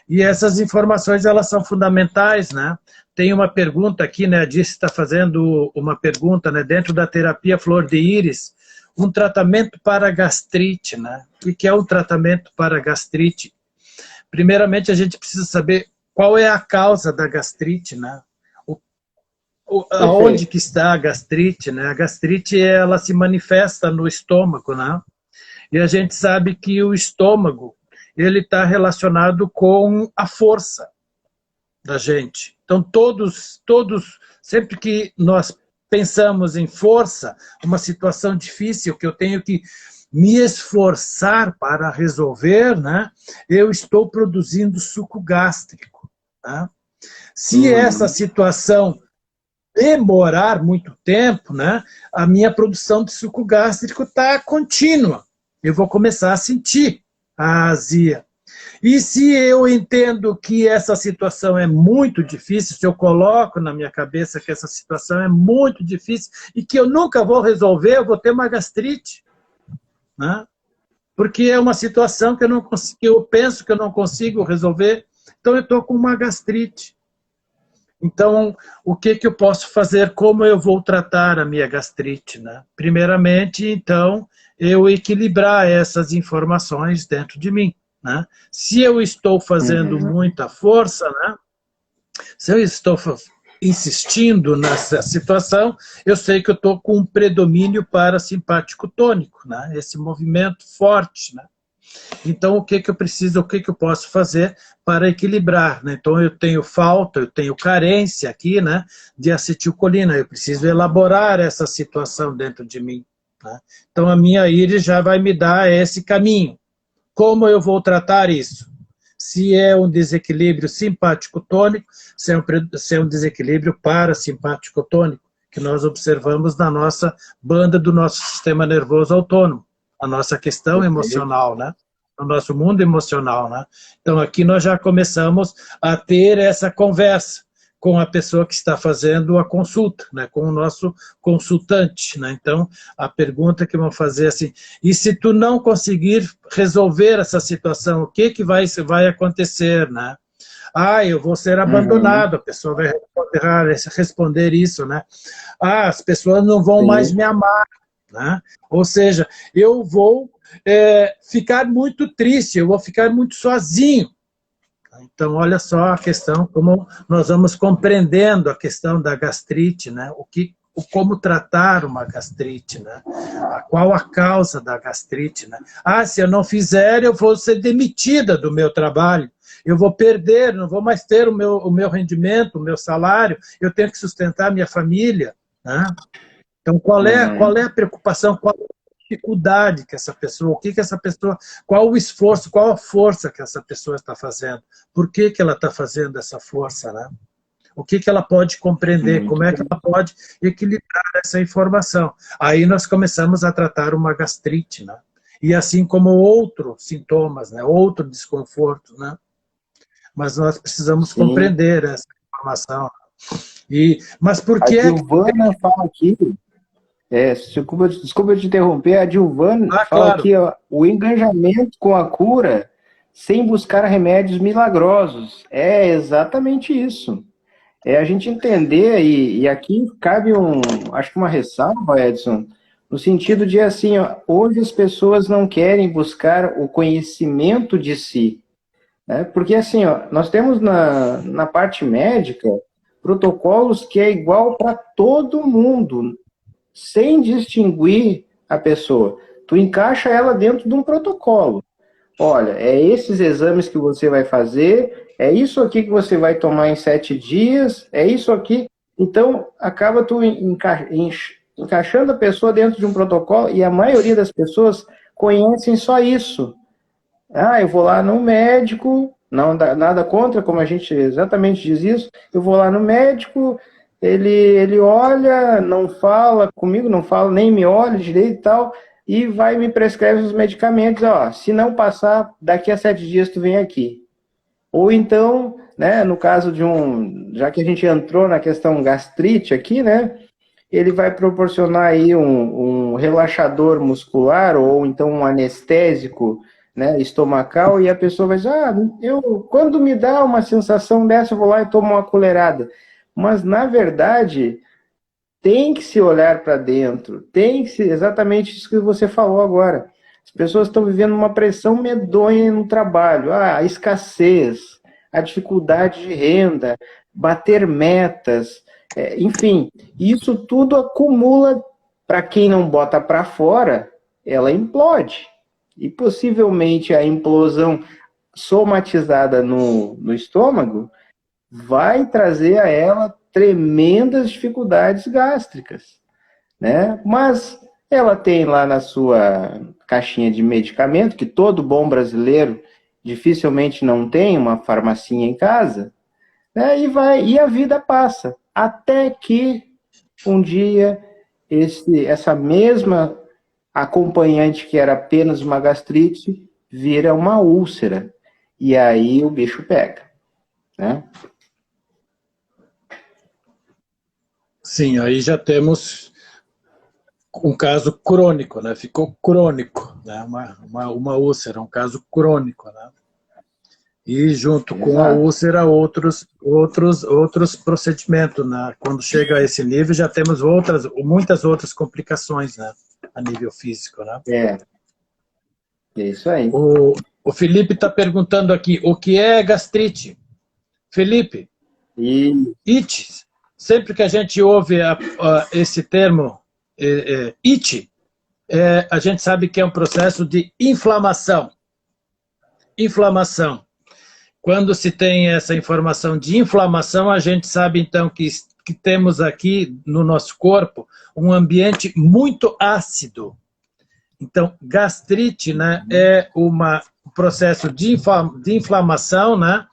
B: E essas informações, elas são fundamentais, né? Tem uma pergunta aqui, né? A Dice está fazendo uma pergunta, né? Dentro da terapia Flor de Íris, um tratamento para gastrite, né? O que é um tratamento para gastrite? Primeiramente, a gente precisa saber qual é a causa da gastrite, né? Aonde que está a gastrite, né? A gastrite, ela se manifesta no estômago, né? E a gente sabe que o estômago, ele está relacionado com a força da gente. Então, sempre que nós pensamos em força, uma situação difícil que eu tenho que me esforçar para resolver, né? Eu estou produzindo suco gástrico. Né? Se essa situação demorar muito tempo, né? A minha produção de suco gástrico está contínua. Eu vou começar a sentir a azia. E se eu entendo que essa situação é muito difícil, se eu coloco na minha cabeça que essa situação é muito difícil e que eu nunca vou resolver, eu vou ter uma gastrite. Né? Porque é uma situação que eu penso que eu não consigo resolver, então eu estou com uma gastrite. Então, o que eu posso fazer? Como eu vou tratar a minha gastrite? Né? Primeiramente, então, eu equilibrar essas informações dentro de mim. Né? Se eu estou fazendo muita força, né? Se eu estou insistindo nessa situação, eu sei que eu estou com um predomínio parasimpático tônico, né? Esse movimento forte. Né? Então, o que eu preciso, o que eu posso fazer para equilibrar? Né? Então, eu tenho falta, eu tenho carência aqui, né, de acetilcolina. Eu preciso elaborar essa situação dentro de mim. Né? Então, a minha íris já vai me dar esse caminho. Como eu vou tratar isso? Se é um desequilíbrio simpático-tônico, se é um desequilíbrio parasimpático-tônico, que nós observamos na nossa banda do nosso sistema nervoso autônomo, a nossa questão emocional, né? O nosso mundo emocional, né? Então, aqui nós já começamos a ter essa conversa com a pessoa que está fazendo a consulta, né? Com o nosso consultante, né? Então, a pergunta que vão fazer é assim, e se tu não conseguir resolver essa situação, o que vai acontecer, né? Ah, eu vou ser abandonado, a pessoa vai responder isso, né? Ah, as pessoas não vão mais me amar, né? Ou seja, eu vou ficar muito triste, eu vou ficar muito sozinho. Então, olha só a questão, como nós vamos compreendendo a questão da gastrite, né? Como tratar uma gastrite, né? Qual a causa da gastrite, né? Ah, se eu não fizer, eu vou ser demitida do meu trabalho, eu vou perder, não vou mais ter o meu rendimento, o meu salário, eu tenho que sustentar minha família, né? Então, qual é a preocupação, qual é o dificuldade que essa pessoa, o que essa pessoa, qual o esforço, qual a força que essa pessoa está fazendo, por que ela está fazendo essa força, né? O que ela pode compreender, como é que ela pode equilibrar essa informação. Aí nós começamos a tratar uma gastrite, né? E assim como outros sintomas, né? Outro desconforto, né? Mas nós precisamos compreender essa informação. Mas por que
C: a Dilvana fala aqui, desculpa te interromper, a Dilvana fala aqui, ó, o engajamento com a cura sem buscar remédios milagrosos. É exatamente isso. É a gente entender, e aqui cabe acho que uma ressalva, Edson, no sentido de, assim, ó, hoje as pessoas não querem buscar o conhecimento de si, né? Porque, assim, ó, nós temos na parte médica protocolos que é igual para todo mundo, sem distinguir a pessoa. Tu encaixa ela dentro de um protocolo. Olha, é esses exames que você vai fazer, é isso aqui que você vai tomar em 7 dias, é isso aqui. Então, acaba tu encaixando a pessoa dentro de um protocolo, e a maioria das pessoas conhecem só isso. Eu vou lá no médico, não dá nada contra, como a gente exatamente diz isso, eu vou lá no médico, ele olha, não fala comigo, não fala, nem me olha direito e tal, e vai me prescreve os medicamentos, ó, se não passar, daqui a 7 dias tu vem aqui. Ou então, né, no caso de já que a gente entrou na questão gastrite aqui, né, ele vai proporcionar aí um relaxador muscular, ou então um anestésico, né, estomacal, e a pessoa vai dizer, quando me dá uma sensação dessa, eu vou lá e tomo uma colherada. Mas, na verdade, tem que se olhar para dentro, tem que ser exatamente isso que você falou agora. As pessoas estão vivendo uma pressão medonha no trabalho, a escassez, a dificuldade de renda, bater metas, enfim, isso tudo acumula, para quem não bota para fora, ela implode. E possivelmente a implosão somatizada no estômago vai trazer a ela tremendas dificuldades gástricas, né? Mas ela tem lá na sua caixinha de medicamento, que todo bom brasileiro dificilmente não tem uma farmacinha em casa, né? E a vida passa, até que um dia essa mesma acompanhante, que era apenas uma gastrite, vira uma úlcera, e aí o bicho pega, né?
B: Sim, aí já temos um caso crônico, né? Ficou crônico, né? Uma úlcera, um caso crônico, né? E junto com a úlcera, outros procedimentos, né? Quando chega a esse nível, já temos muitas outras complicações, né? A nível físico, né?
C: É isso aí.
B: O Felipe está perguntando aqui, o que é gastrite? Felipe, ites. Sempre que a gente ouve esse termo, it, a gente sabe que é um processo de inflamação. Inflamação. Quando se tem essa informação de inflamação, a gente sabe então que temos aqui no nosso corpo um ambiente muito ácido. Então, gastrite, né, é um processo de inflamação, né,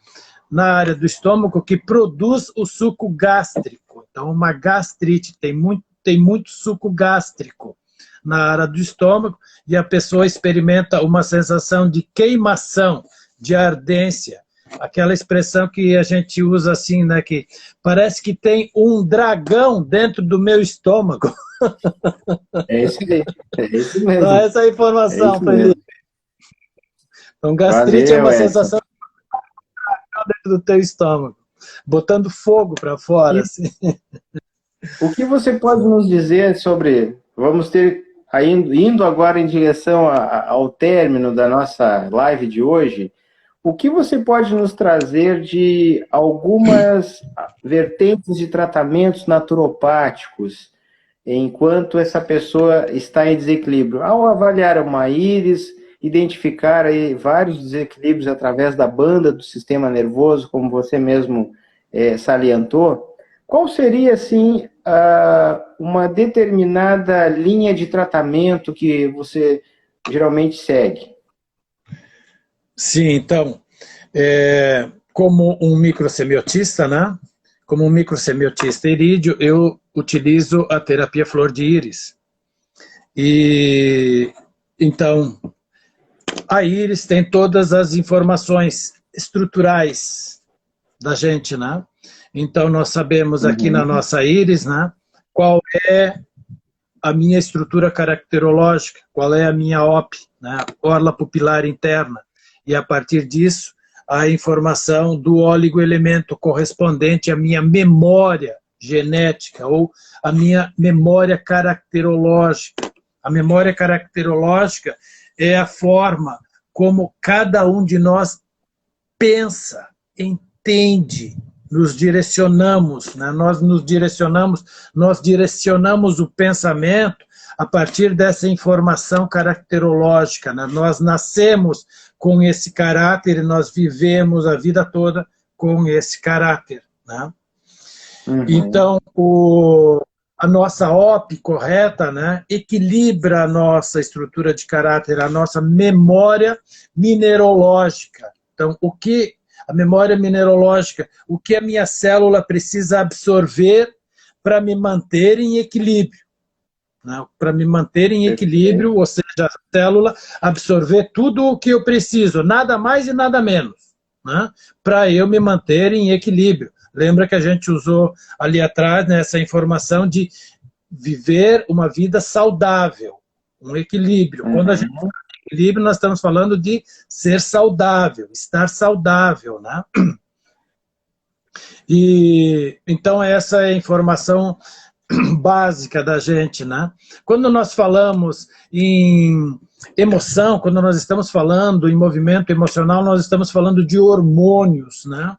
B: na área do estômago, que produz o suco gástrico. Então, uma gastrite tem muito suco gástrico na área do estômago, e a pessoa experimenta uma sensação de queimação, de ardência. Aquela expressão que a gente usa assim, né, que parece que tem um dragão dentro do meu estômago.
C: É isso aí, é isso mesmo.
B: Então, essa é a informação, Felipe. Então, gastrite é uma sensação dentro do teu estômago, botando fogo para fora. Assim.
C: O que você pode nos dizer sobre... Vamos ter, indo agora em direção ao término da nossa live de hoje, o que você pode nos trazer de algumas vertentes de tratamentos naturopáticos enquanto essa pessoa está em desequilíbrio? Ao avaliar uma íris, identificar aí vários desequilíbrios através da banda do sistema nervoso, como você mesmo salientou, qual seria, assim, uma determinada linha de tratamento que você geralmente segue?
B: Sim, então, como um microsemiotista, né? Como um microsemiotista irídeo, eu utilizo a terapia flor de íris. E então, a íris tem todas as informações estruturais da gente, né? Então, nós sabemos aqui na nossa íris, né, qual é a minha estrutura caracterológica, qual é a minha OP, né, orla pupilar interna. E a partir disso, a informação do oligoelemento correspondente à minha memória genética ou a minha memória caracterológica. A memória caracterológica é a forma como cada um de nós pensa, entende, nos direcionamos, né? Nós direcionamos o pensamento a partir dessa informação caracterológica, né? Nós nascemos com esse caráter e nós vivemos a vida toda com esse caráter, né? Então, a nossa OP correta, né, equilibra a nossa estrutura de caráter, a nossa memória mineralógica. Então, a memória mineralógica, o que a minha célula precisa absorver para me manter em equilíbrio. Né? Para me manter em equilíbrio, ou seja, a célula absorver tudo o que eu preciso, nada mais e nada menos, né? Para eu me manter em equilíbrio. Lembra que a gente usou ali atrás, né, essa informação de viver uma vida saudável, um equilíbrio. Quando a gente fala de equilíbrio, nós estamos falando de ser saudável, estar saudável, né? E então essa é a informação básica da gente, né? Quando nós falamos em emoção, quando nós estamos falando em movimento emocional, nós estamos falando de hormônios, né?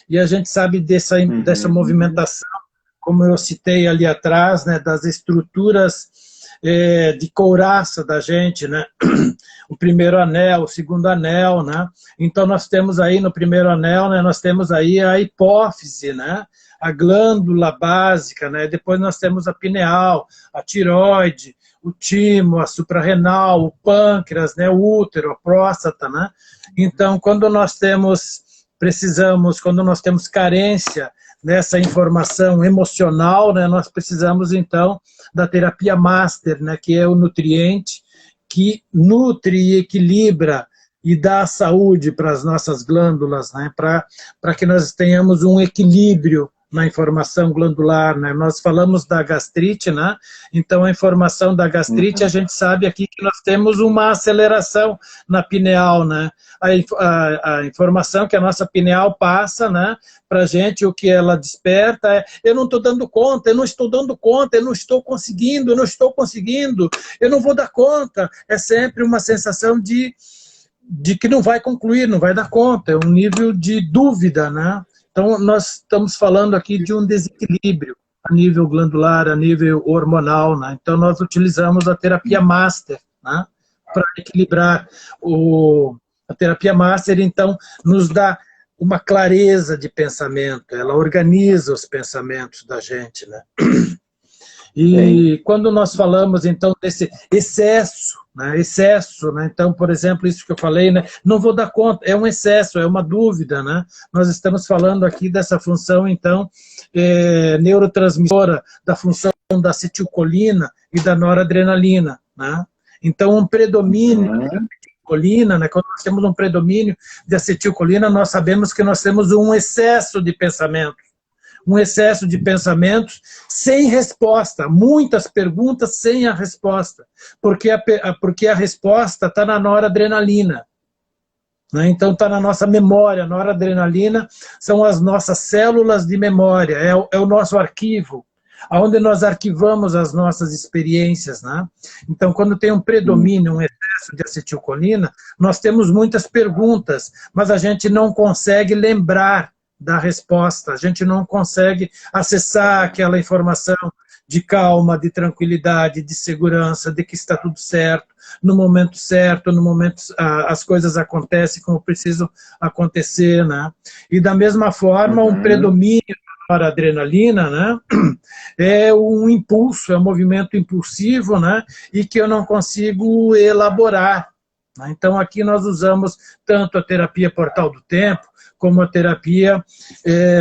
B: E a gente sabe dessa movimentação, como eu citei ali atrás, né, das estruturas de couraça da gente, né? O primeiro anel, o segundo anel, né? Então nós temos aí no primeiro anel, né, nós temos aí a hipófise, né? A glândula básica, né? Depois nós temos a pineal, a tireoide, o timo, a suprarrenal, o pâncreas, né? O útero, a próstata, né? Então, quando nós temos carência nessa informação emocional, né? Nós precisamos, então, da terapia master, né? Que é o nutriente que nutre e equilibra e dá saúde para as nossas glândulas, né? Para que nós tenhamos um equilíbrio na informação glandular, né? Nós falamos da gastrite, né? Então a informação da gastrite, a gente sabe aqui que nós temos uma aceleração na pineal, né? A informação que a nossa pineal passa, né, para a gente, o que ela desperta é: eu não estou dando conta, eu não estou dando conta, eu não estou conseguindo, eu não vou dar conta. É sempre uma sensação de que não vai concluir, não vai dar conta, é um nível de dúvida, né? Então, nós estamos falando aqui de um desequilíbrio a nível glandular, a nível hormonal, né? Então, nós utilizamos a terapia master, né, para equilibrar. A terapia master, então, nos dá uma clareza de pensamento, ela organiza os pensamentos da gente, né? E quando nós falamos, então, desse excesso, né? Então, por exemplo, isso que eu falei, né? Não vou dar conta, é um excesso, é uma dúvida, né? Nós estamos falando aqui dessa função, então, neurotransmissora, da função da acetilcolina e da noradrenalina, né? Então, um predomínio de acetilcolina, né? Quando nós temos um predomínio de acetilcolina, nós sabemos que nós temos um excesso de pensamento. Um excesso de pensamentos sem resposta, muitas perguntas sem a resposta, porque a resposta está na noradrenalina, né? Então está na nossa memória. A noradrenalina são as nossas células de memória, é o nosso arquivo, onde nós arquivamos as nossas experiências, né? Então, quando tem um predomínio, um excesso de acetilcolina, nós temos muitas perguntas, mas a gente não consegue lembrar da resposta, a gente não consegue acessar aquela informação de calma, de tranquilidade, de segurança, de que está tudo certo, no momento as coisas acontecem como precisam acontecer, né? E da mesma forma, um predomínio da noradrenalina, né, é um impulso, é um movimento impulsivo, né, e que eu não consigo elaborar. Então, aqui nós usamos tanto a terapia portal do tempo, como a terapia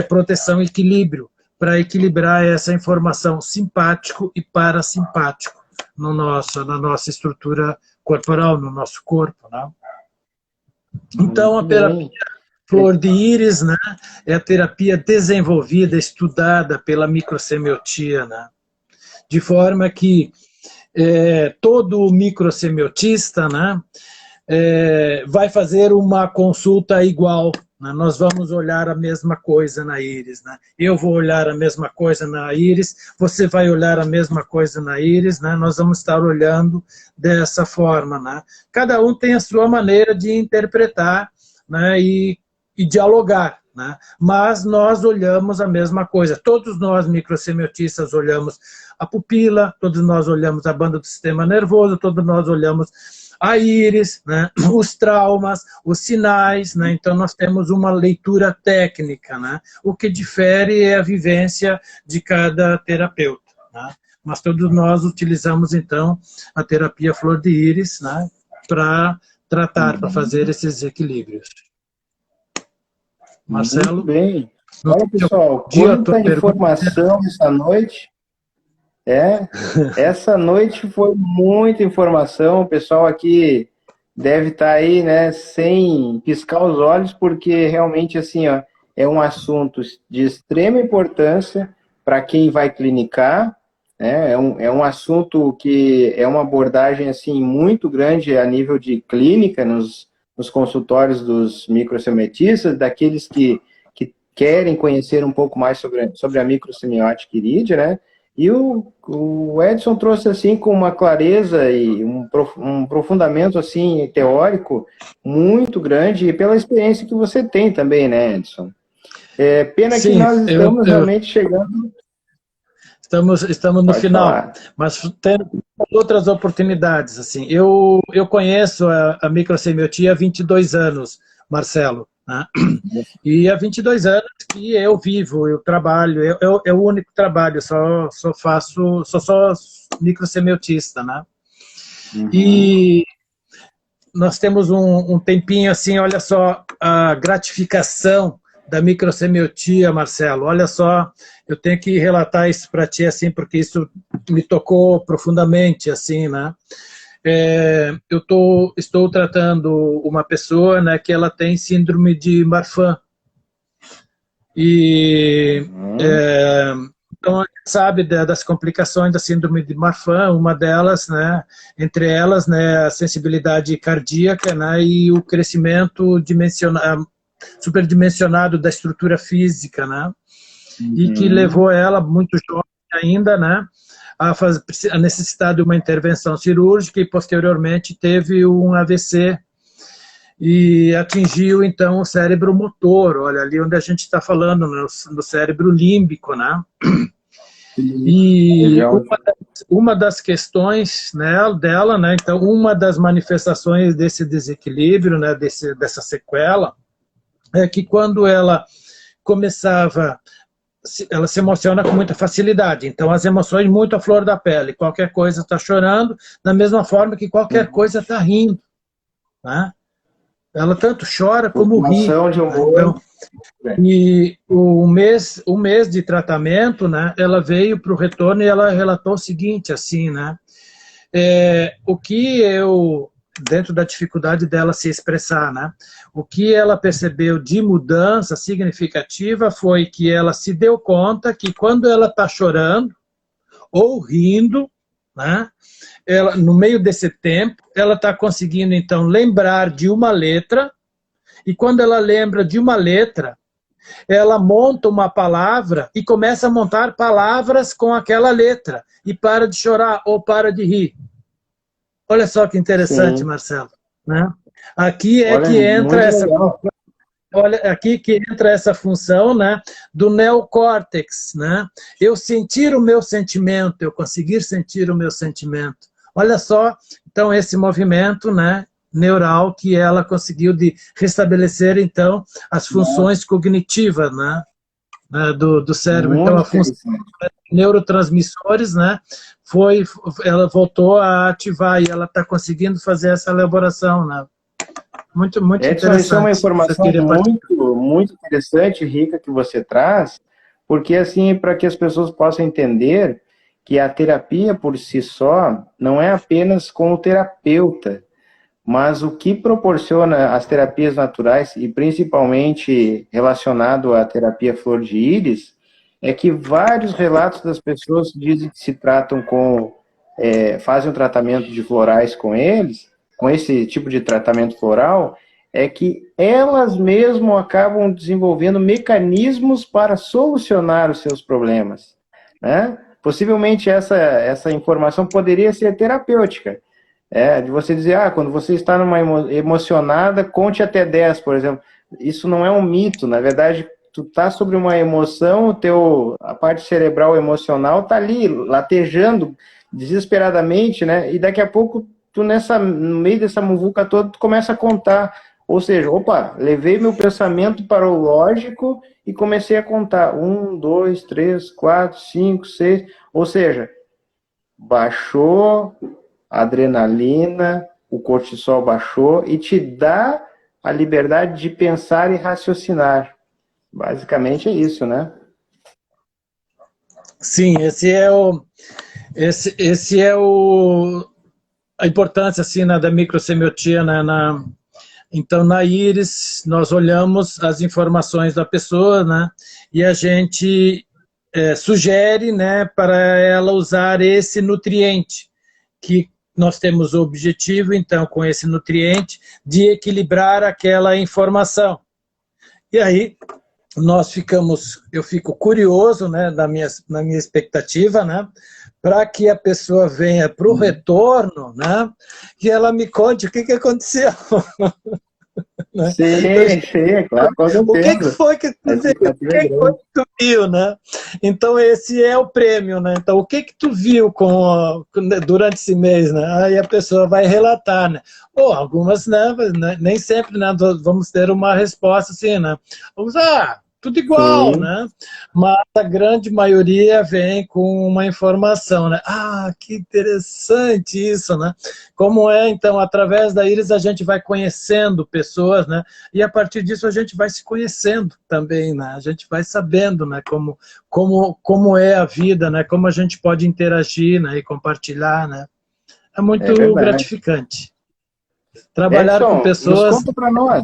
B: proteção e equilíbrio, para equilibrar essa informação simpático e parasimpático na nossa estrutura corporal, no nosso corpo. Né? Então, a terapia flor de íris, né, é a terapia desenvolvida, estudada pela microsemiotia, né? De forma que todo microsemiotista, né, vai fazer uma consulta igual, né? Nós vamos olhar a mesma coisa na íris, né? Eu vou olhar a mesma coisa na íris, você vai olhar a mesma coisa na íris, né? Nós vamos estar olhando dessa forma, né? Cada um tem a sua maneira de interpretar, né, e dialogar, né? Mas nós olhamos a mesma coisa. Todos nós microsemiotistas olhamos a pupila, todos nós olhamos a banda do sistema nervoso, todos nós olhamos a íris, né, os traumas, os sinais, né, então nós temos uma leitura técnica, né, o que difere é a vivência de cada terapeuta, né, mas todos nós utilizamos então a terapia flor de íris, né, para tratar, para fazer esses equilíbrios. Marcelo?
C: Muito bem. Olha, pessoal, quanta informação essa noite. Essa noite foi muita informação, o pessoal aqui deve estar aí, né, sem piscar os olhos, porque realmente, assim, ó, é um assunto de extrema importância para quem vai clinicar, né, é um assunto que é uma abordagem, assim, muito grande a nível de clínica, nos consultórios dos microsemiotistas, daqueles que querem conhecer um pouco mais sobre a microsemiótica irídea, né? E o Edson trouxe, assim, com uma clareza e um aprofundamento, assim, teórico muito grande, e pela experiência que você tem também, né, Edson? Pena que nós estamos realmente chegando...
B: Estamos no final, mas tendo outras oportunidades. Assim, eu conheço a microsemiotia há 22 anos, Marcelo, né? E há 22 anos que eu vivo, eu trabalho, é o único trabalho, só microsemiotista, né? E nós temos um tempinho assim, olha só, a gratificação da microsemiotia, Marcelo, olha só, eu tenho que relatar isso para ti, assim, porque isso me tocou profundamente, assim, né? Eu estou tratando uma pessoa, né, que ela tem síndrome de Marfan. E, então, a gente sabe das complicações da síndrome de Marfan, uma delas, né, entre elas, né, a sensibilidade cardíaca, né, e o crescimento superdimensionado da estrutura física, né? E que levou ela, muito jovem ainda, né, a necessidade de uma intervenção cirúrgica e, posteriormente, teve um AVC e atingiu, então, o cérebro motor, olha, ali onde a gente está falando, no cérebro límbico, né? E uma das questões, né, dela, né, então, uma das manifestações desse desequilíbrio, né, dessa sequela, é que quando ela começava, ela se emociona com muita facilidade, então as emoções muito à flor da pele, qualquer coisa está chorando, da mesma forma que qualquer coisa está rindo, né? Ela tanto chora como ri. Então, e o mês de tratamento, né, ela veio para o retorno e ela relatou o seguinte, assim, né, o que eu, dentro da dificuldade dela se expressar, né, o que ela percebeu de mudança significativa foi que ela se deu conta que quando ela está chorando ou rindo, né, ela, no meio desse tempo, ela está conseguindo, então, lembrar de uma letra, e quando ela lembra de uma letra, ela monta uma palavra e começa a montar palavras com aquela letra, e para de chorar ou para de rir. Olha só que interessante, sim, Marcelo, né? Aqui é que entra essa... Olha, aqui que entra essa função, né, do neocórtex, né? Eu sentir o meu sentimento, eu conseguir sentir o meu sentimento. Olha só, então, esse movimento, né, neural que ela conseguiu de restabelecer, então, as funções cognitivas, né, né, do cérebro.
C: Muito
B: Então, a função de neurotransmissores, né, ela voltou a ativar e ela está conseguindo fazer essa elaboração, né? Muito, muito
C: Edson, isso é uma
B: interessante. Você
C: informação
B: queria
C: muito, muito interessante, rica, que você traz, porque assim, para que as pessoas possam entender que a terapia por si só não é apenas com o terapeuta, mas o que proporciona as terapias naturais, e principalmente relacionado à terapia flor de íris, é que vários relatos das pessoas dizem que se tratam fazem um tratamento de florais com eles, com esse tipo de tratamento floral, é que elas mesmo acabam desenvolvendo mecanismos para solucionar os seus problemas, né? Possivelmente essa informação poderia ser terapêutica, de você dizer, quando você está emocionada, conte até 10, por exemplo. Isso não é um mito, na verdade, tu tá sobre uma emoção, a parte cerebral emocional tá ali, latejando desesperadamente, né? E daqui a pouco, no meio dessa muvuca toda, tu começa a contar. Ou seja, opa, levei meu pensamento para o lógico e comecei a contar. 1, 2, 3, 4, 5, 6. Ou seja, baixou a adrenalina, o cortisol baixou e te dá a liberdade de pensar e raciocinar. Basicamente é isso, né?
B: Sim, a importância assim, né, da microsemiotia, né, então na íris nós olhamos as informações da pessoa, né, e a gente sugere, né, para ela usar esse nutriente, que nós temos o objetivo, então, com esse nutriente, de equilibrar aquela informação. E aí eu fico curioso, né, na minha expectativa, né, para que a pessoa venha para o retorno, né, e ela me conte o que aconteceu. Né?
C: Sim, claro, com certeza.
B: O que foi que tu viu? O que foi que tu viu, né? Então esse é o prêmio, né? Então o que tu viu durante esse mês, né? Aí a pessoa vai relatar, né? Algumas, né? Nem sempre, né? Vamos ter uma resposta assim, né? Vamos, tudo igual, né? Mas a grande maioria vem com uma informação, né? Que interessante isso, né? Como então, através da íris a gente vai conhecendo pessoas, né? E a partir disso a gente vai se conhecendo também, né? A gente vai sabendo, né? Como é a vida, né? Como a gente pode interagir, né? E compartilhar, né? É muito gratificante. Trabalhar
C: Edson,
B: com pessoas...
C: nos conta para nós.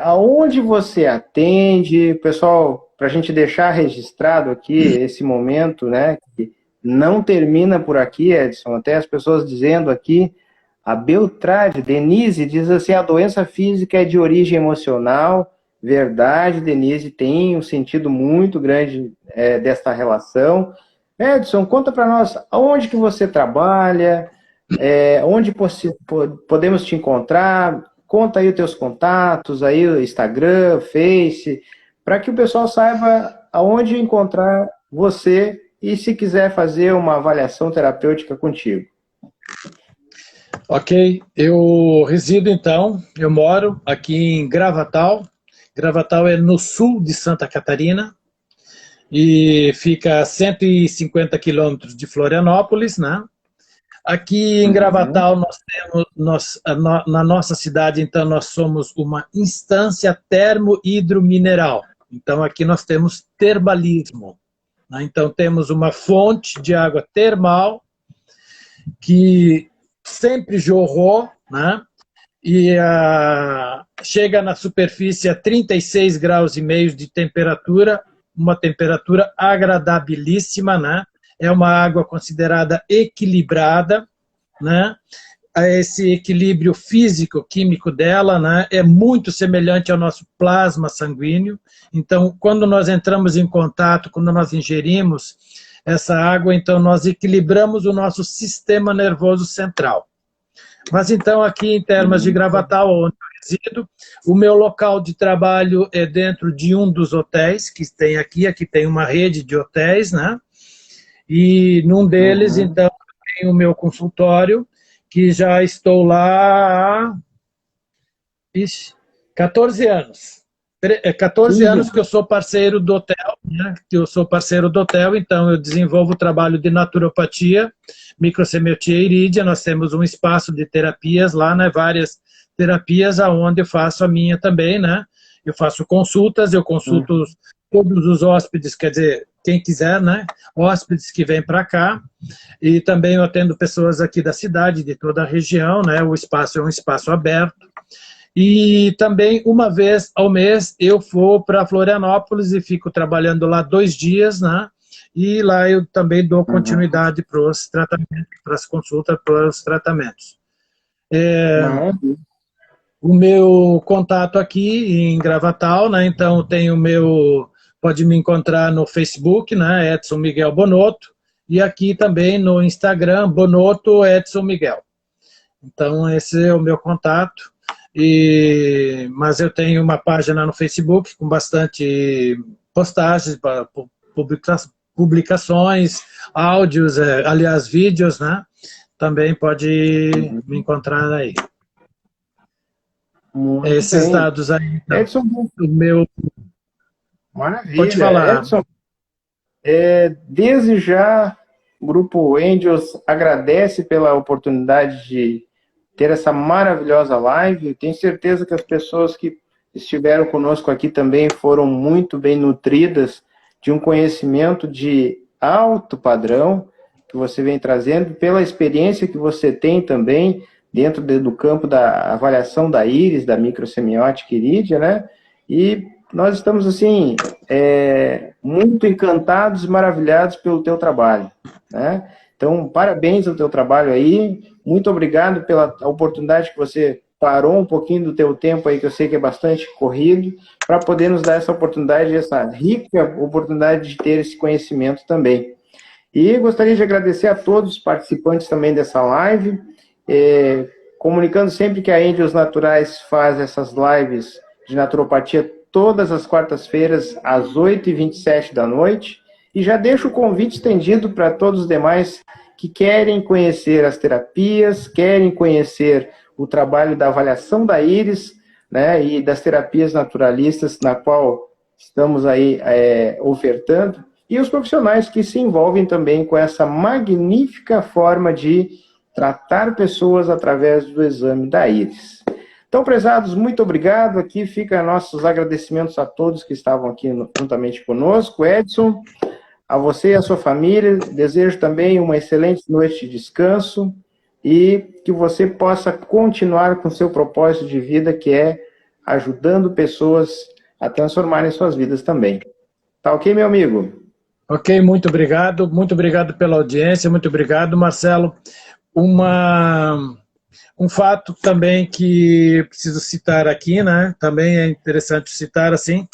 C: Aonde você atende, pessoal, para a gente deixar registrado aqui esse momento, né, que não termina por aqui, Edson, até as pessoas dizendo aqui, a Beltrade, Denise, diz assim, a doença física é de origem emocional, verdade, Denise, tem um sentido muito grande desta relação. Edson, conta para nós, aonde que você trabalha, onde podemos te encontrar. Conta aí os teus contatos, aí o Instagram, Face, para que o pessoal saiba aonde encontrar você e se quiser fazer uma avaliação terapêutica contigo.
B: Ok, eu resido então, eu moro aqui em Gravatal. Gravatal é no sul de Santa Catarina e fica a 150 quilômetros de Florianópolis, né? Aqui em Gravatal na nossa cidade, então, nós somos uma instância termo-hidromineral. Então, aqui nós temos termalismo, né? Então, temos uma fonte de água termal que sempre jorrou, né? E chega na superfície a 36 graus e meio de temperatura, uma temperatura agradabilíssima, né? É uma água considerada equilibrada, né? Esse equilíbrio físico-químico dela, né, é muito semelhante ao nosso plasma sanguíneo. Então, quando nós entramos em contato, quando nós ingerimos essa água, então nós equilibramos o nosso sistema nervoso central. Mas então, aqui em Termas de Gravatal, onde eu resido, o meu local de trabalho é dentro de um dos hotéis que tem aqui tem uma rede de hotéis, né? E num deles, então, tem o meu consultório, que já estou lá há 14 anos. 14
C: 15
B: anos que eu sou parceiro do hotel, né? Que eu sou parceiro do hotel, então eu desenvolvo o trabalho de naturopatia, microsemiotia e irídia. Nós temos um espaço de terapias lá, né? Várias terapias, aonde eu faço a minha também, né? Eu faço consultas, eu consulto todos os hóspedes, quer dizer, quem quiser, né? Hóspedes que vêm para cá. E também eu atendo pessoas aqui da cidade, de toda a região, né? O espaço é um espaço aberto. E também, uma vez ao mês, eu vou para Florianópolis e fico trabalhando lá 2 dias, né? E lá eu também dou continuidade para os tratamentos, para as consultas, para os tratamentos. O meu contato aqui em Gravatal, né? Então tem o meu, pode me encontrar no Facebook, né? Edson Miguel Bonotto, e aqui também no Instagram, Bonotto Edson Miguel. Então esse é o meu contato. Mas eu tenho uma página no Facebook com bastante postagens, publicações, áudios, aliás, vídeos, né? Também pode me encontrar aí.
C: Muito
B: Esses
C: bem.
B: dados aí. Então,
C: Edson,
B: o meu...
C: maravilha.
B: Pode falar.
C: Edson, desde já, o Grupo Angels agradece pela oportunidade de ter essa maravilhosa live. Tenho certeza que as pessoas que estiveram conosco aqui também foram muito bem nutridas de um conhecimento de alto padrão que você vem trazendo, pela experiência que você tem também dentro do campo da avaliação da íris, da microsemiótica irídia, né? E nós estamos, assim, muito encantados e maravilhados pelo teu trabalho, né? Então, parabéns ao teu trabalho aí, muito obrigado pela oportunidade que você parou um pouquinho do teu tempo aí, que eu sei que é bastante corrido, para poder nos dar essa oportunidade, essa rica oportunidade de ter esse conhecimento também. E gostaria de agradecer a todos os participantes também dessa live, comunicando sempre que a Angels Naturais faz essas lives de naturopatia todas as quartas-feiras, às 8h27 da noite, e já deixo o convite estendido para todos os demais que querem conhecer as terapias, querem conhecer o trabalho da avaliação da íris, né, e das terapias naturalistas, na qual estamos aí ofertando, e os profissionais que se envolvem também com essa magnífica forma de tratar pessoas através do exame da íris. Então, prezados, muito obrigado. Aqui ficam nossos agradecimentos a todos que estavam aqui juntamente conosco. Edson, a você e a sua família, desejo também uma excelente noite de descanso e que você possa continuar com seu propósito de vida, que é ajudando pessoas a transformarem suas vidas também. Tá ok, meu amigo?
B: Ok, muito obrigado pela audiência, muito obrigado, Marcelo. Um fato também que preciso citar aqui, né? Também é interessante citar assim.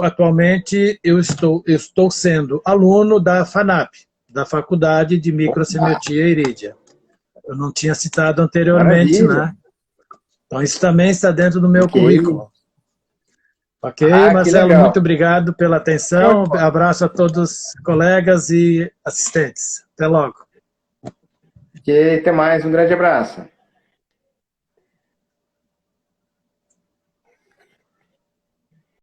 B: Atualmente estou sendo aluno da FANAP, da Faculdade de Microsemiotia Irídia. Eu não tinha citado anteriormente,
C: Maravilha.
B: né? Então isso também está dentro do meu currículo. Ok, Marcelo, muito obrigado pela atenção. Abraço a todos os colegas e assistentes. Até logo.
C: Ok, até mais. Um grande abraço.